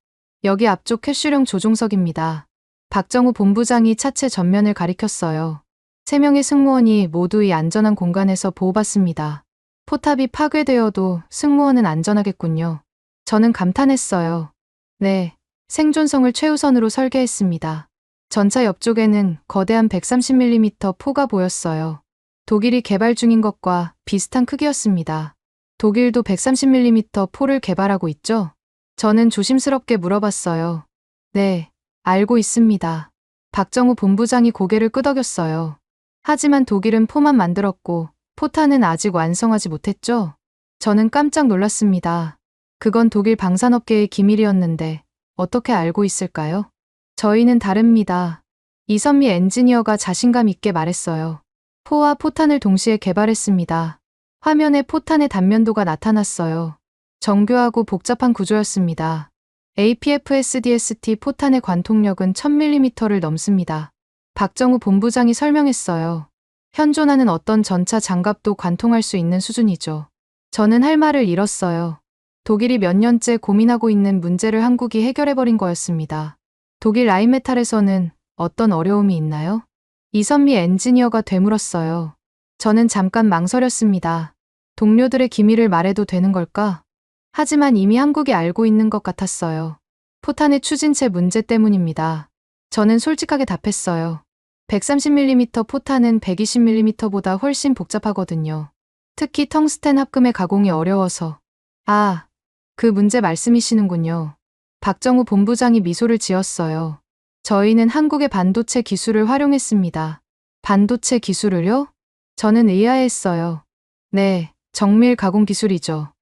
여기 앞쪽 캐슐형 조종석입니다. 박정우 본부장이 차체 전면을 가리켰어요. 3명의 승무원이 모두 이 안전한 공간에서 보호받습니다. 포탑이 파괴되어도 승무원은 안전하겠군요. 저는 감탄했어요. 네, 생존성을 최우선으로 설계했습니다. 전차 옆쪽에는 거대한 130mm 포가 보였어요. 독일이 개발 중인 것과 비슷한 크기였습니다. 독일도 130mm 포를 개발하고 있죠? 저는 조심스럽게 물어봤어요. 네, 알고 있습니다. 박정우 본부장이 고개를 끄덕였어요. 하지만 독일은 포만 만들었고 포탄은 아직 완성하지 못했죠? 저는 깜짝 놀랐습니다. 그건 독일 방산업계의 기밀이었는데 어떻게 알고 있을까요? 저희는 다릅니다. 이선미 엔지니어가 자신감 있게 말했어요. 포와 포탄을 동시에 개발했습니다. 화면에 포탄의 단면도가 나타났어요. 정교하고 복잡한 구조였습니다. APFSDST 포탄의 관통력은 1000mm를 넘습니다. 박정우 본부장이 설명했어요. 현존하는 어떤 전차 장갑도 관통할 수 있는 수준이죠. 저는 할 말을 잃었어요. 독일이 몇 년째 고민하고 있는 문제를 한국이 해결해버린 거였습니다. 독일 라인메탈에서는 어떤 어려움이 있나요? 이선미 엔지니어가 되물었어요. 저는 잠깐 망설였습니다. 동료들의 기밀을 말해도 되는 걸까? 하지만 이미 한국이 알고 있는 것 같았어요. 포탄의 추진체 문제 때문입니다. 저는 솔직하게 답했어요. 130mm 포탄은 120mm보다 훨씬 복잡하거든요. 특히 텅스텐 합금의 가공이 어려워서. 아, 그 문제 말씀이시는군요. 박정우 본부장이 미소를 지었어요. 저희는 한국의 반도체 기술을 활용했습니다. 반도체 기술을요? 저는 의아했어요. 네, 정밀 가공 기술이죠.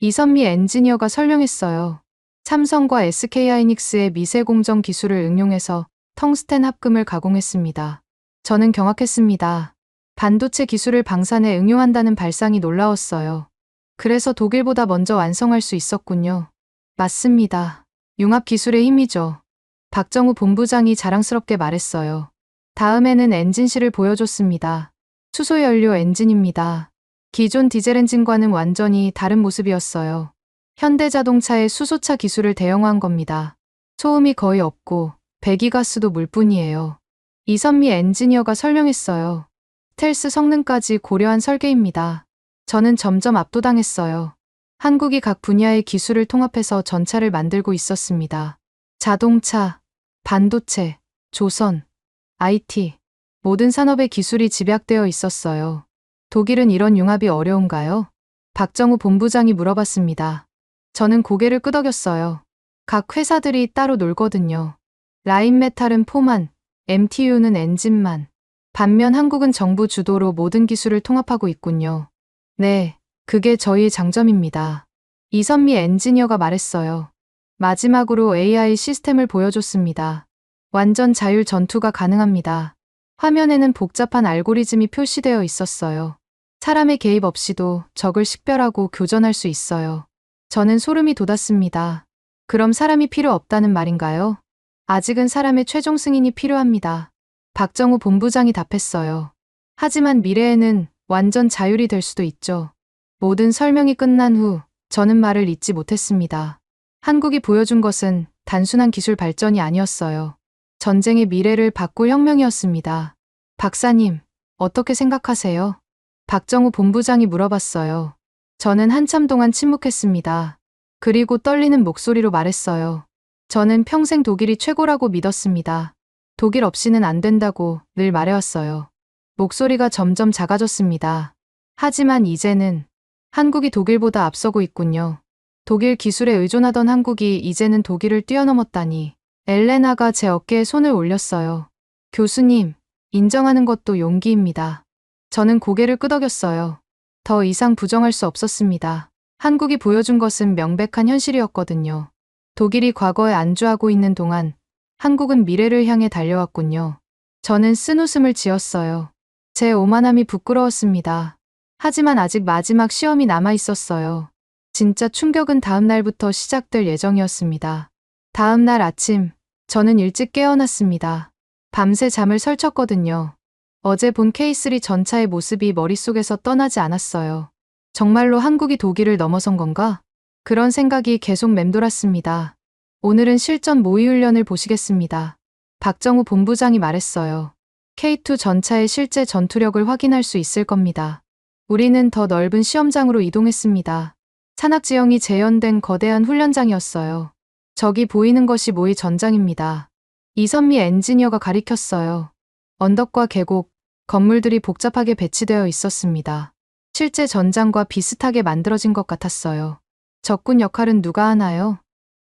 이선미 엔지니어가 설명했어요. 삼성과 SK하이닉스의 미세 공정 기술을 응용해서 텅스텐 합금을 가공했습니다. 저는 경악했습니다. 반도체 기술을 방산에 응용한다는 발상이 놀라웠어요. 그래서 독일보다 먼저 완성할 수 있었군요. 맞습니다. 융합 기술의 힘이죠. 박정우 본부장이 자랑스럽게 말했어요. 다음에는 엔진실을 보여줬습니다. 수소연료 엔진입니다. 기존 디젤 엔진과는 완전히 다른 모습이었어요. 현대자동차의 수소차 기술을 대형화한 겁니다. 소음이 거의 없고 배기가스도 물뿐이에요. 이선미 엔지니어가 설명했어요. 스텔스 성능까지 고려한 설계입니다. 저는 점점 압도당했어요. 한국이 각 분야의 기술을 통합해서 전차를 만들고 있었습니다. 자동차, 반도체, 조선, IT, 모든 산업의 기술이 집약되어 있었어요. 독일은 이런 융합이 어려운가요? 박정우 본부장이 물어봤습니다. 저는 고개를 끄덕였어요. 각 회사들이 따로 놀거든요. 라인메탈은 포만, MTU는 엔진만. 반면 한국은 정부 주도로 모든 기술을 통합하고 있군요. 네, 그게 저희의 장점입니다. 이선미 엔지니어가 말했어요. 마지막으로 AI 시스템을 보여줬습니다. 완전 자율 전투가 가능합니다. 화면에는 복잡한 알고리즘이 표시되어 있었어요. 사람의 개입 없이도 적을 식별하고 교전할 수 있어요. 저는 소름이 돋았습니다. 그럼 사람이 필요 없다는 말인가요? 아직은 사람의 최종 승인이 필요합니다. 박정우 본부장이 답했어요. 하지만 미래에는 완전 자율이 될 수도 있죠. 모든 설명이 끝난 후 저는 말을 잇지 못했습니다. 한국이 보여준 것은 단순한 기술 발전이 아니었어요. 전쟁의 미래를 바꿀 혁명이었습니다. 박사님, 어떻게 생각하세요? 박정우 본부장이 물어봤어요. 저는 한참 동안 침묵했습니다. 그리고 떨리는 목소리로 말했어요. 저는 평생 독일이 최고라고 믿었습니다. 독일 없이는 안 된다고 늘 말해왔어요. 목소리가 점점 작아졌습니다. 하지만 이제는 한국이 독일보다 앞서고 있군요. 독일 기술에 의존하던 한국이 이제는 독일을 뛰어넘었다니. 엘레나가 제 어깨에 손을 올렸어요. 교수님, 인정하는 것도 용기입니다. 저는 고개를 끄덕였어요. 더 이상 부정할 수 없었습니다. 한국이 보여준 것은 명백한 현실이었거든요. 독일이 과거에 안주하고 있는 동안 한국은 미래를 향해 달려왔군요. 저는 쓴웃음을 지었어요. 제 오만함이 부끄러웠습니다. 하지만 아직 마지막 시험이 남아 있었어요. 진짜 충격은 다음 날부터 시작될 예정이었습니다. 다음 날 아침, 저는 일찍 깨어났습니다. 밤새 잠을 설쳤거든요. 어제 본 K3 전차의 모습이 머릿속에서 떠나지 않았어요. 정말로 한국이 독일을 넘어선 건가? 그런 생각이 계속 맴돌았습니다. 오늘은 실전 모의훈련을 보시겠습니다. 박정우 본부장이 말했어요. K2 전차의 실제 전투력을 확인할 수 있을 겁니다. 우리는 더 넓은 시험장으로 이동했습니다. 산악지형이 재현된 거대한 훈련장이었어요. 저기 보이는 것이 모의 전장입니다. 이선미 엔지니어가 가리켰어요. 언덕과 계곡, 건물들이 복잡하게 배치되어 있었습니다. 실제 전장과 비슷하게 만들어진 것 같았어요. 적군 역할은 누가 하나요?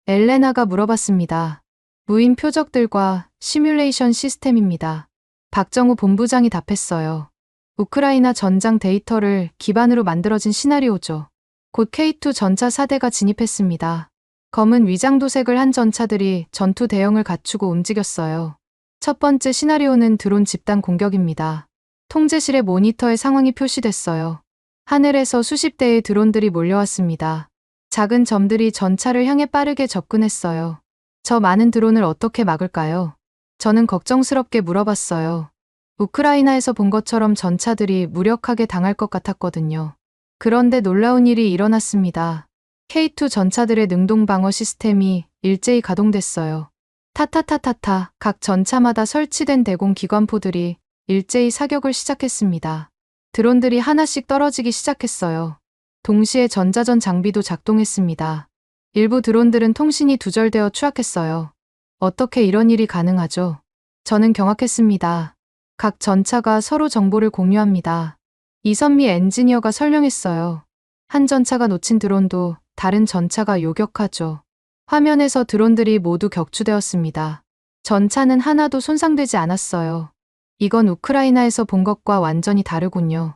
엘레나가 물어봤습니다. 무인 표적들과 시뮬레이션 시스템입니다. 박정우 본부장이 답했어요. 우크라이나 전장 데이터를 기반으로 만들어진 시나리오죠. 곧 K2 전차 4대가 진입했습니다. 검은 위장도색을 한 전차들이 전투 대형을 갖추고 움직였어요. 첫 번째 시나리오는 드론 집단 공격입니다. 통제실의 모니터에 상황이 표시됐어요. 하늘에서 수십 대의 드론들이 몰려왔습니다. 작은 점들이 전차를 향해 빠르게 접근했어요. 저 많은 드론을 어떻게 막을까요? 저는 걱정스럽게 물어봤어요. 우크라이나에서 본 것처럼 전차들이 무력하게 당할 것 같았거든요. 그런데 놀라운 일이 일어났습니다. K2 전차들의 능동 방어 시스템이 일제히 가동됐어요. 타타타타타 각 전차마다 설치된 대공 기관포들이 일제히 사격을 시작했습니다. 드론들이 하나씩 떨어지기 시작했어요. 동시에 전자전 장비도 작동했습니다. 일부 드론들은 통신이 두절되어 추락했어요. 어떻게 이런 일이 가능하죠? 저는 경악했습니다. 각 전차가 서로 정보를 공유합니다. 이선미 엔지니어가 설명했어요. 한 전차가 놓친 드론도 다른 전차가 요격하죠. 화면에서 드론들이 모두 격추되었습니다. 전차는 하나도 손상되지 않았어요. 이건 우크라이나에서 본 것과 완전히 다르군요.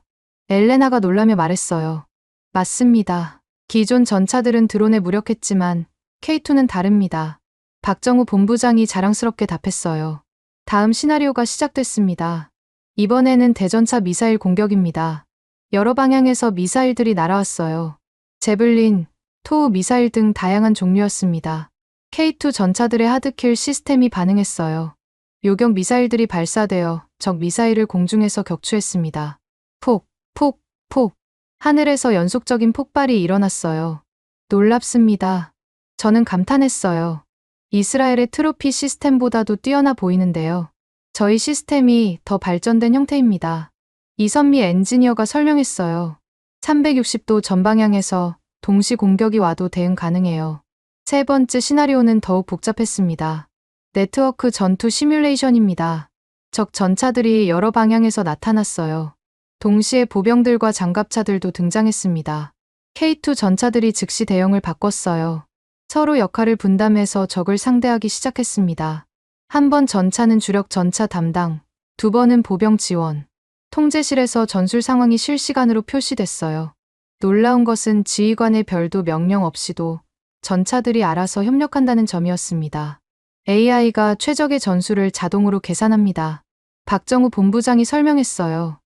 엘레나가 놀라며 말했어요. 맞습니다. 기존 전차들은 드론에 무력했지만 K2는 다릅니다. 박정우 본부장이 자랑스럽게 답했어요. 다음 시나리오가 시작됐습니다. 이번에는 대전차 미사일 공격입니다. 여러 방향에서 미사일들이 날아왔어요. 제블린, 토우 미사일 등 다양한 종류였습니다. K2 전차들의 하드킬 시스템이 반응했어요. 요격 미사일들이 발사되어 적 미사일을 공중에서 격추했습니다. 폭, 폭, 폭. 하늘에서 연속적인 폭발이 일어났어요. 놀랍습니다. 저는 감탄했어요. 이스라엘의 트로피 시스템보다도 뛰어나 보이는데요. 저희 시스템이 더 발전된 형태입니다. 이선미 엔지니어가 설명했어요. 360도 전방향에서 동시 공격이 와도 대응 가능해요. 세 번째 시나리오는 더욱 복잡했습니다. 네트워크 전투 시뮬레이션입니다. 적 전차들이 여러 방향에서 나타났어요. 동시에 보병들과 장갑차들도 등장했습니다. K2 전차들이 즉시 대형을 바꿨어요. 서로 역할을 분담해서 적을 상대하기 시작했습니다. 한 번 전차는 주력 전차 담당, 두 번은 보병 지원. 통제실에서 전술 상황이 실시간으로 표시됐어요. 놀라운 것은 지휘관의 별도 명령 없이도 전차들이 알아서 협력한다는 점이었습니다. AI가 최적의 전술을 자동으로 계산합니다. 박정우 본부장이 설명했어요.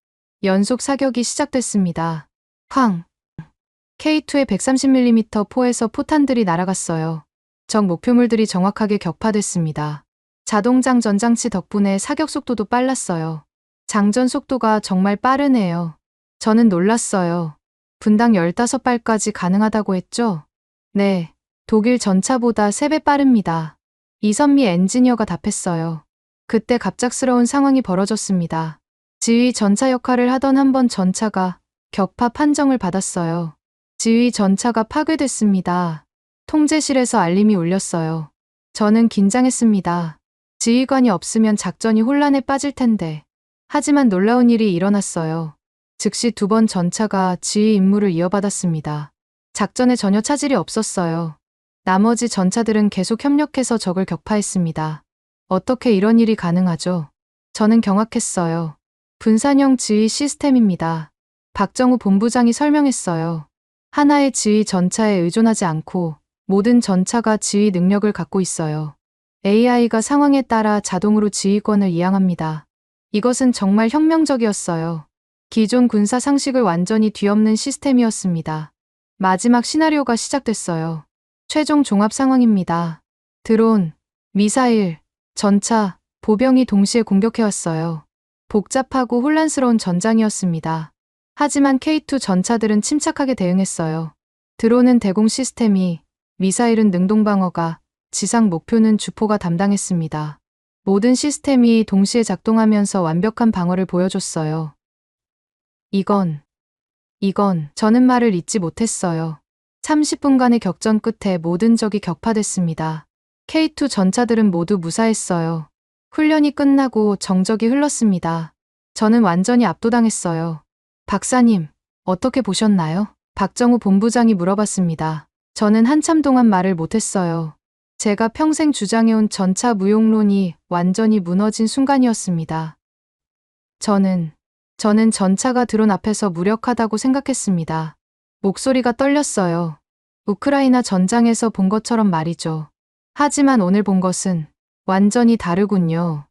연속 사격이 시작됐습니다. 쾅! K2의 130mm 포에서 포탄들이 날아갔어요. 적 목표물들이 정확하게 격파됐습니다. 자동장 전장치 덕분에 사격 속도도 빨랐어요. 장전 속도가 정말 빠르네요. 저는 놀랐어요. 분당 15발까지 가능하다고 했죠? 네, 독일 전차보다 3배 빠릅니다. 이선미 엔지니어가 답했어요. 그때 갑작스러운 상황이 벌어졌습니다. 지휘 전차 역할을 하던 한 번 전차가 격파 판정을 받았어요. 지휘 전차가 파괴됐습니다. 통제실에서 알림이 울렸어요. 저는 긴장했습니다. 지휘관이 없으면 작전이 혼란에 빠질 텐데. 하지만 놀라운 일이 일어났어요. 즉시 두 번 전차가 지휘 임무를 이어받았습니다. 작전에 전혀 차질이 없었어요. 나머지 전차들은 계속 협력해서 적을 격파했습니다. 어떻게 이런 일이 가능하죠? 저는 경악했어요. 분산형 지휘 시스템입니다. 박정우 본부장이 설명했어요. 하나의 지휘 전차에 의존하지 않고 모든 전차가 지휘 능력을 갖고 있어요. AI가 상황에 따라 자동으로 지휘권을 이양합니다. 이것은 정말 혁명적이었어요. 기존 군사 상식을 완전히 뒤엎는 시스템이었습니다. 마지막 시나리오가 시작됐어요. 최종 종합 상황입니다. 드론, 미사일, 전차, 보병이 동시에 공격해왔어요. 복잡하고 혼란스러운 전장이었습니다. 하지만 K2 전차들은 침착하게 대응했어요. 드론은 대공 시스템이, 미사일은 능동방어가, 지상 목표는 주포가 담당했습니다. 모든 시스템이 동시에 작동하면서 완벽한 방어를 보여줬어요. 이건 저는 말을 잇지 못했어요. 30분간의 격전 끝에 모든 적이 격파됐습니다. K2 전차들은 모두 무사했어요. 훈련이 끝나고 정적이 흘렀습니다. 저는 완전히 압도당했어요. 박사님, 어떻게 보셨나요? 박정우 본부장이 물어봤습니다. 저는 한참 동안 말을 못했어요. 제가 평생 주장해온 전차 무용론이 완전히 무너진 순간이었습니다. 저는 전차가 드론 앞에서 무력하다고 생각했습니다. 목소리가 떨렸어요. 우크라이나 전장에서 본 것처럼 말이죠. 하지만 오늘 본 것은 완전히 다르군요.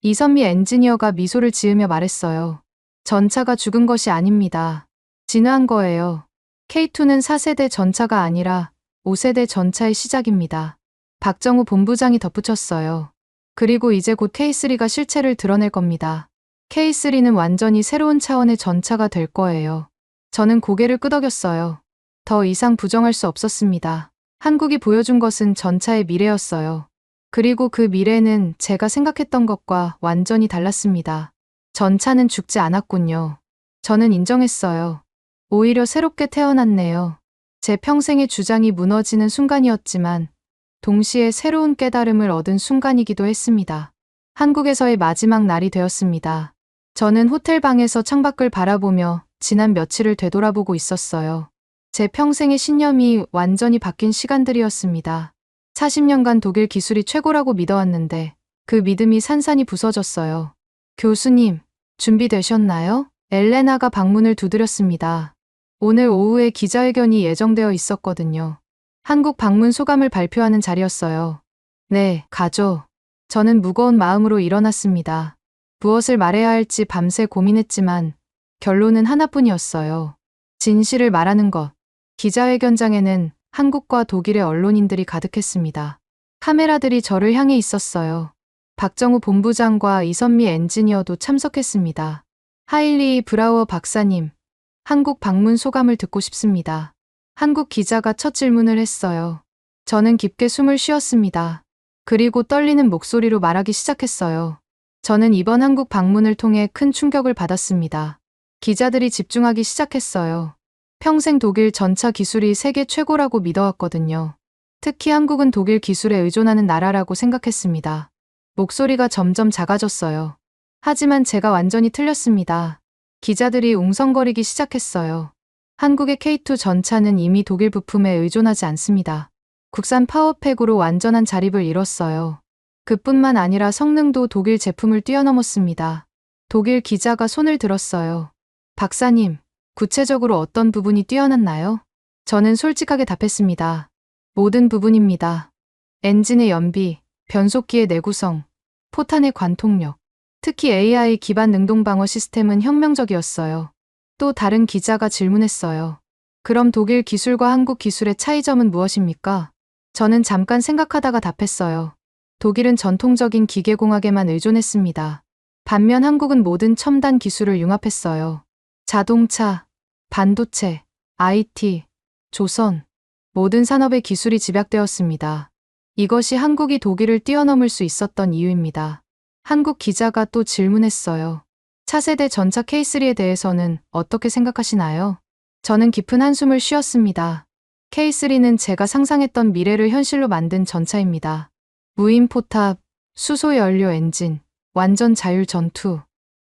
이선미 엔지니어가 미소를 지으며 말했어요. 전차가 죽은 것이 아닙니다. 진화한 거예요. K2는 4세대 전차가 아니라 5세대 전차의 시작입니다. 박정우 본부장이 덧붙였어요. 그리고 이제 곧 K3가 실체를 드러낼 겁니다. K3는 완전히 새로운 차원의 전차가 될 거예요. 저는 고개를 끄덕였어요. 더 이상 부정할 수 없었습니다. 한국이 보여준 것은 전차의 미래였어요. 그리고 그 미래는 제가 생각했던 것과 완전히 달랐습니다. 전차는 죽지 않았군요. 저는 인정했어요. 오히려 새롭게 태어났네요. 제 평생의 주장이 무너지는 순간이었지만 동시에 새로운 깨달음을 얻은 순간이기도 했습니다. 한국에서의 마지막 날이 되었습니다. 저는 호텔 방에서 창밖을 바라보며 지난 며칠을 되돌아보고 있었어요. 제 평생의 신념이 완전히 바뀐 시간들이었습니다. 40년간 독일 기술이 최고라고 믿어왔는데 그 믿음이 산산이 부서졌어요. 교수님, 준비되셨나요? 엘레나가 방문을 두드렸습니다. 오늘 오후에 기자회견이 예정되어 있었거든요. 한국 방문 소감을 발표하는 자리였어요. 네, 가죠. 저는 무거운 마음으로 일어났습니다. 무엇을 말해야 할지 밤새 고민했지만 결론은 하나뿐이었어요. 진실을 말하는 것. 기자회견장에는 한국과 독일의 언론인들이 가득했습니다. 카메라들이 저를 향해 있었어요. 박정우 본부장과 이선미 엔지니어도 참석했습니다. 하일리 브라우어 박사님, 한국 방문 소감을 듣고 싶습니다. 한국 기자가 첫 질문을 했어요. 저는 깊게 숨을 쉬었습니다. 그리고 떨리는 목소리로 말하기 시작했어요. 저는 이번 한국 방문을 통해 큰 충격을 받았습니다. 기자들이 집중하기 시작했어요. 평생 독일 전차 기술이 세계 최고라고 믿어왔거든요. 특히 한국은 독일 기술에 의존하는 나라라고 생각했습니다. 목소리가 점점 작아졌어요. 하지만 제가 완전히 틀렸습니다. 기자들이 웅성거리기 시작했어요. 한국의 K2 전차는 이미 독일 부품에 의존하지 않습니다. 국산 파워팩으로 완전한 자립을 이뤘어요. 그뿐만 아니라 성능도 독일 제품을 뛰어넘었습니다. 독일 기자가 손을 들었어요. 박사님, 구체적으로 어떤 부분이 뛰어났나요? 저는 솔직하게 답했습니다. 모든 부분입니다. 엔진의 연비, 변속기의 내구성, 포탄의 관통력, 특히 AI 기반 능동방어 시스템은 혁명적이었어요. 또 다른 기자가 질문했어요. 그럼 독일 기술과 한국 기술의 차이점은 무엇입니까? 저는 잠깐 생각하다가 답했어요. 독일은 전통적인 기계공학에만 의존했습니다. 반면 한국은 모든 첨단 기술을 융합했어요. 자동차, 반도체, IT, 조선, 모든 산업의 기술이 집약되었습니다. 이것이 한국이 독일을 뛰어넘을 수 있었던 이유입니다. 한국 기자가 또 질문했어요. 차세대 전차 K3에 대해서는 어떻게 생각하시나요? 저는 깊은 한숨을 쉬었습니다. K3는 제가 상상했던 미래를 현실로 만든 전차입니다. 무인 포탑, 수소 연료 엔진, 완전 자율 전투.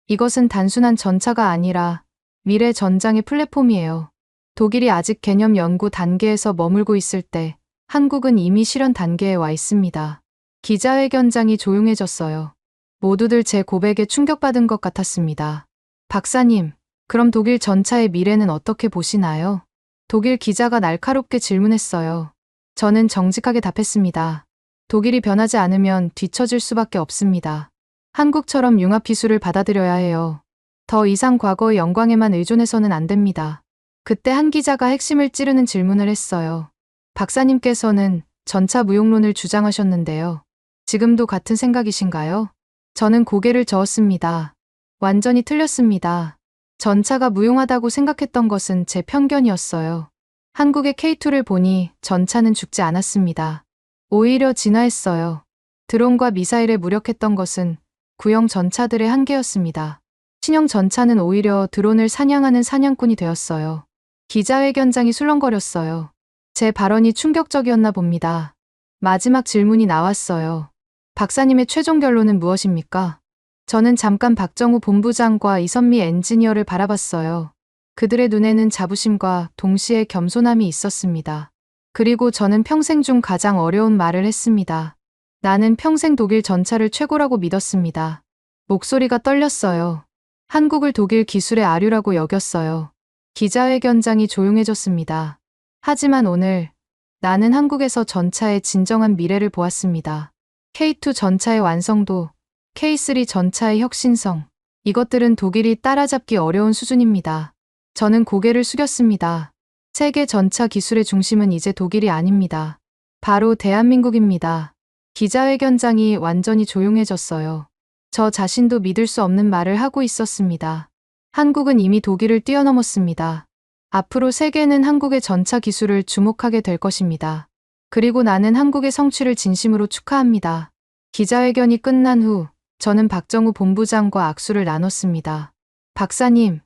이것은 단순한 전차가 아니라 미래 전장의 플랫폼이에요. 독일이 아직 개념 연구 단계에서 머물고 있을 때 한국은 이미 실현 단계에 와 있습니다. 기자회견장이 조용해졌어요. 모두들 제 고백에 충격받은 것 같았습니다. 박사님, 그럼 독일 전차의 미래는 어떻게 보시나요? 독일 기자가 날카롭게 질문했어요. 저는 정직하게 답했습니다. 독일이 변하지 않으면 뒤처질 수밖에 없습니다. 한국처럼 융합 기술을 받아들여야 해요. 더 이상 과거의 영광에만 의존해서는 안 됩니다. 그때 한 기자가 핵심을 찌르는 질문을 했어요. 박사님께서는 전차 무용론을 주장하셨는데요. 지금도 같은 생각이신가요? 저는 고개를 저었습니다. 완전히 틀렸습니다. 전차가 무용하다고 생각했던 것은 제 편견이었어요. 한국의 K2를 보니 전차는 죽지 않았습니다. 오히려 진화했어요. 드론과 미사일에 무력했던 것은 구형 전차들의 한계였습니다. 신형 전차는 오히려 드론을 사냥하는 사냥꾼이 되었어요. 기자회견장이 술렁거렸어요. 제 발언이 충격적이었나 봅니다. 마지막 질문이 나왔어요. 박사님의 최종 결론은 무엇입니까? 저는 잠깐 박정우 본부장과 이선미 엔지니어를 바라봤어요. 그들의 눈에는 자부심과 동시에 겸손함이 있었습니다. 그리고 저는 평생 중 가장 어려운 말을 했습니다. 나는 평생 독일 전차를 최고라고 믿었습니다. 목소리가 떨렸어요. 한국을 독일 기술의 아류라고 여겼어요. 기자회견장이 조용해졌습니다. 하지만 오늘 나는 한국에서 전차의 진정한 미래를 보았습니다. K2 전차의 완성도, K3 전차의 혁신성, 이것들은 독일이 따라잡기 어려운 수준입니다. 저는 고개를 숙였습니다. 세계 전차 기술의 중심은 이제 독일이 아닙니다. 바로 대한민국입니다. 기자회견장이 완전히 조용해졌어요. 저 자신도 믿을 수 없는 말을 하고 있었습니다. 한국은 이미 독일을 뛰어넘었습니다. 앞으로 세계는 한국의 전차 기술을 주목하게 될 것입니다. 그리고 나는 한국의 성취를 진심으로 축하합니다. 기자회견이 끝난 후 저는 박정우 본부장과 악수를 나눴습니다. 박사님,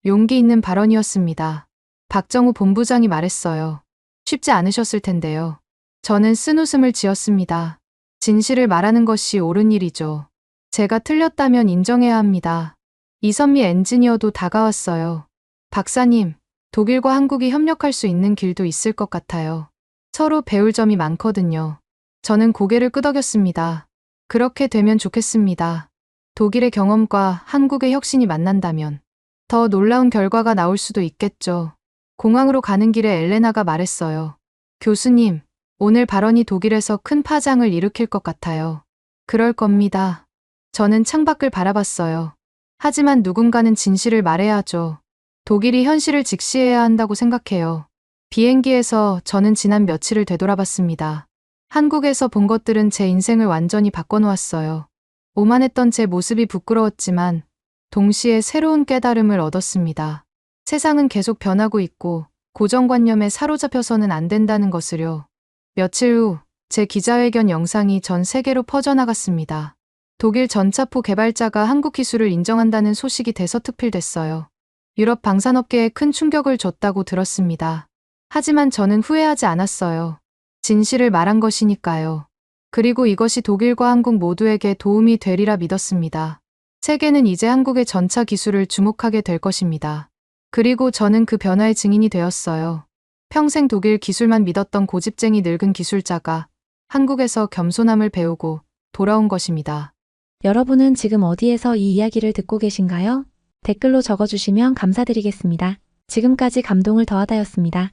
용기 있는 발언이었습니다. 박정우 본부장이 말했어요. 쉽지 않으셨을 텐데요. 저는 쓴웃음을 지었습니다. 진실을 말하는 것이 옳은 일이죠. 제가 틀렸다면 인정해야 합니다. 이선미 엔지니어도 다가왔어요. 박사님, 독일과 한국이 협력할 수 있는 길도 있을 것 같아요. 서로 배울 점이 많거든요. 저는 고개를 끄덕였습니다. 그렇게 되면 좋겠습니다. 독일의 경험과 한국의 혁신이 만난다면 더 놀라운 결과가 나올 수도 있겠죠. 공항으로 가는 길에 엘레나가 말했어요. 교수님, 오늘 발언이 독일에서 큰 파장을 일으킬 것 같아요. 그럴 겁니다. 저는 창밖을 바라봤어요. 하지만 누군가는 진실을 말해야 하죠. 독일이 현실을 직시해야 한다고 생각해요. 비행기에서 저는 지난 며칠을 되돌아봤습니다. 한국에서 본 것들은 제 인생을 완전히 바꿔놓았어요. 오만했던 제 모습이 부끄러웠지만 동시에 새로운 깨달음을 얻었습니다. 세상은 계속 변하고 있고 고정관념에 사로잡혀서는 안 된다는 것을요. 며칠 후 제 기자회견 영상이 전 세계로 퍼져나갔습니다. 독일 전차포 개발자가 한국 기술을 인정한다는 소식이 대서특필됐어요. 유럽 방산업계에 큰 충격을 줬다고 들었습니다. 하지만 저는 후회하지 않았어요. 진실을 말한 것이니까요. 그리고 이것이 독일과 한국 모두에게 도움이 되리라 믿었습니다. 세계는 이제 한국의 전차 기술을 주목하게 될 것입니다. 그리고 저는 그 변화의 증인이 되었어요. 평생 독일 기술만 믿었던 고집쟁이 늙은 기술자가 한국에서 겸손함을 배우고 돌아온 것입니다. 여러분은 지금 어디에서 이 이야기를 듣고 계신가요? 댓글로 적어주시면 감사드리겠습니다. 지금까지 감동을 더하다였습니다.